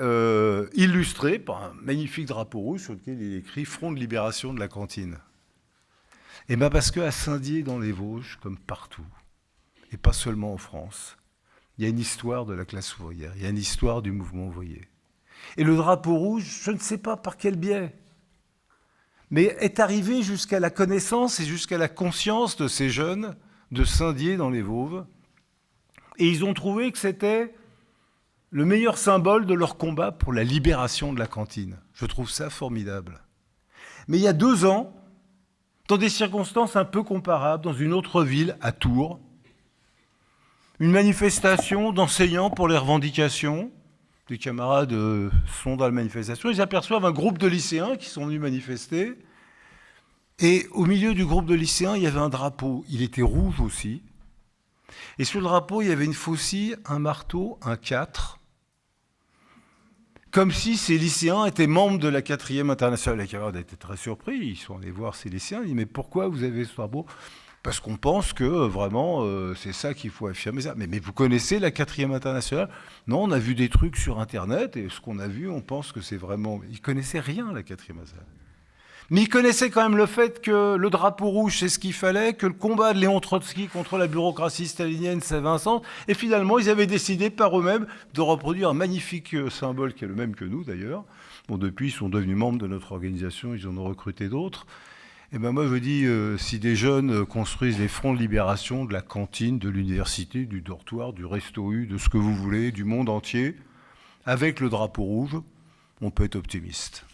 illustré par un magnifique drapeau rouge sur lequel il est écrit « Front de libération de la cantine ». Et bien parce qu'à Saint-Dié, dans les Vosges, comme partout, et pas seulement en France, il y a une histoire de la classe ouvrière, il y a une histoire du mouvement ouvrier. Et le drapeau rouge, je ne sais pas par quel biais, mais est arrivé jusqu'à la connaissance et jusqu'à la conscience de ces jeunes de Saint-Dié dans les Vosges. Et ils ont trouvé que c'était le meilleur symbole de leur combat pour la libération de la cantine. Je trouve ça formidable. Mais il y a 2 ans, dans des circonstances un peu comparables, dans une autre ville, à Tours, une manifestation d'enseignants pour les revendications. Les camarades sont dans la manifestation. Ils aperçoivent un groupe de lycéens qui sont venus manifester. Et au milieu du groupe de lycéens, il y avait un drapeau. Il était rouge aussi. Et sur le drapeau, il y avait une faucille, un marteau, un 4. Comme si ces lycéens étaient membres de la 4e internationale. Les camarades étaient très surpris. Ils sont allés voir ces lycéens. Ils disent « Mais pourquoi vous avez ce drapeau ?» Parce qu'on pense que vraiment, c'est ça qu'il faut affirmer. Ça. Mais vous connaissez la 4e internationale ? Non, on a vu des trucs sur Internet, et ce qu'on a vu, on pense que c'est vraiment... Ils ne connaissaient rien, la 4e internationale. Mais ils connaissaient quand même le fait que le drapeau rouge, c'est ce qu'il fallait, que le combat de Léon Trotsky contre la bureaucratie stalinienne, ça avait un sens. Et finalement, ils avaient décidé par eux-mêmes de reproduire un magnifique symbole, qui est le même que nous d'ailleurs. Bon, depuis, ils sont devenus membres de notre organisation, ils en ont recruté d'autres. Et ben moi, je dis, si des jeunes construisent des fronts de libération de la cantine, de l'université, du dortoir, du resto-U, de ce que vous voulez, du monde entier, avec le drapeau rouge, on peut être optimiste.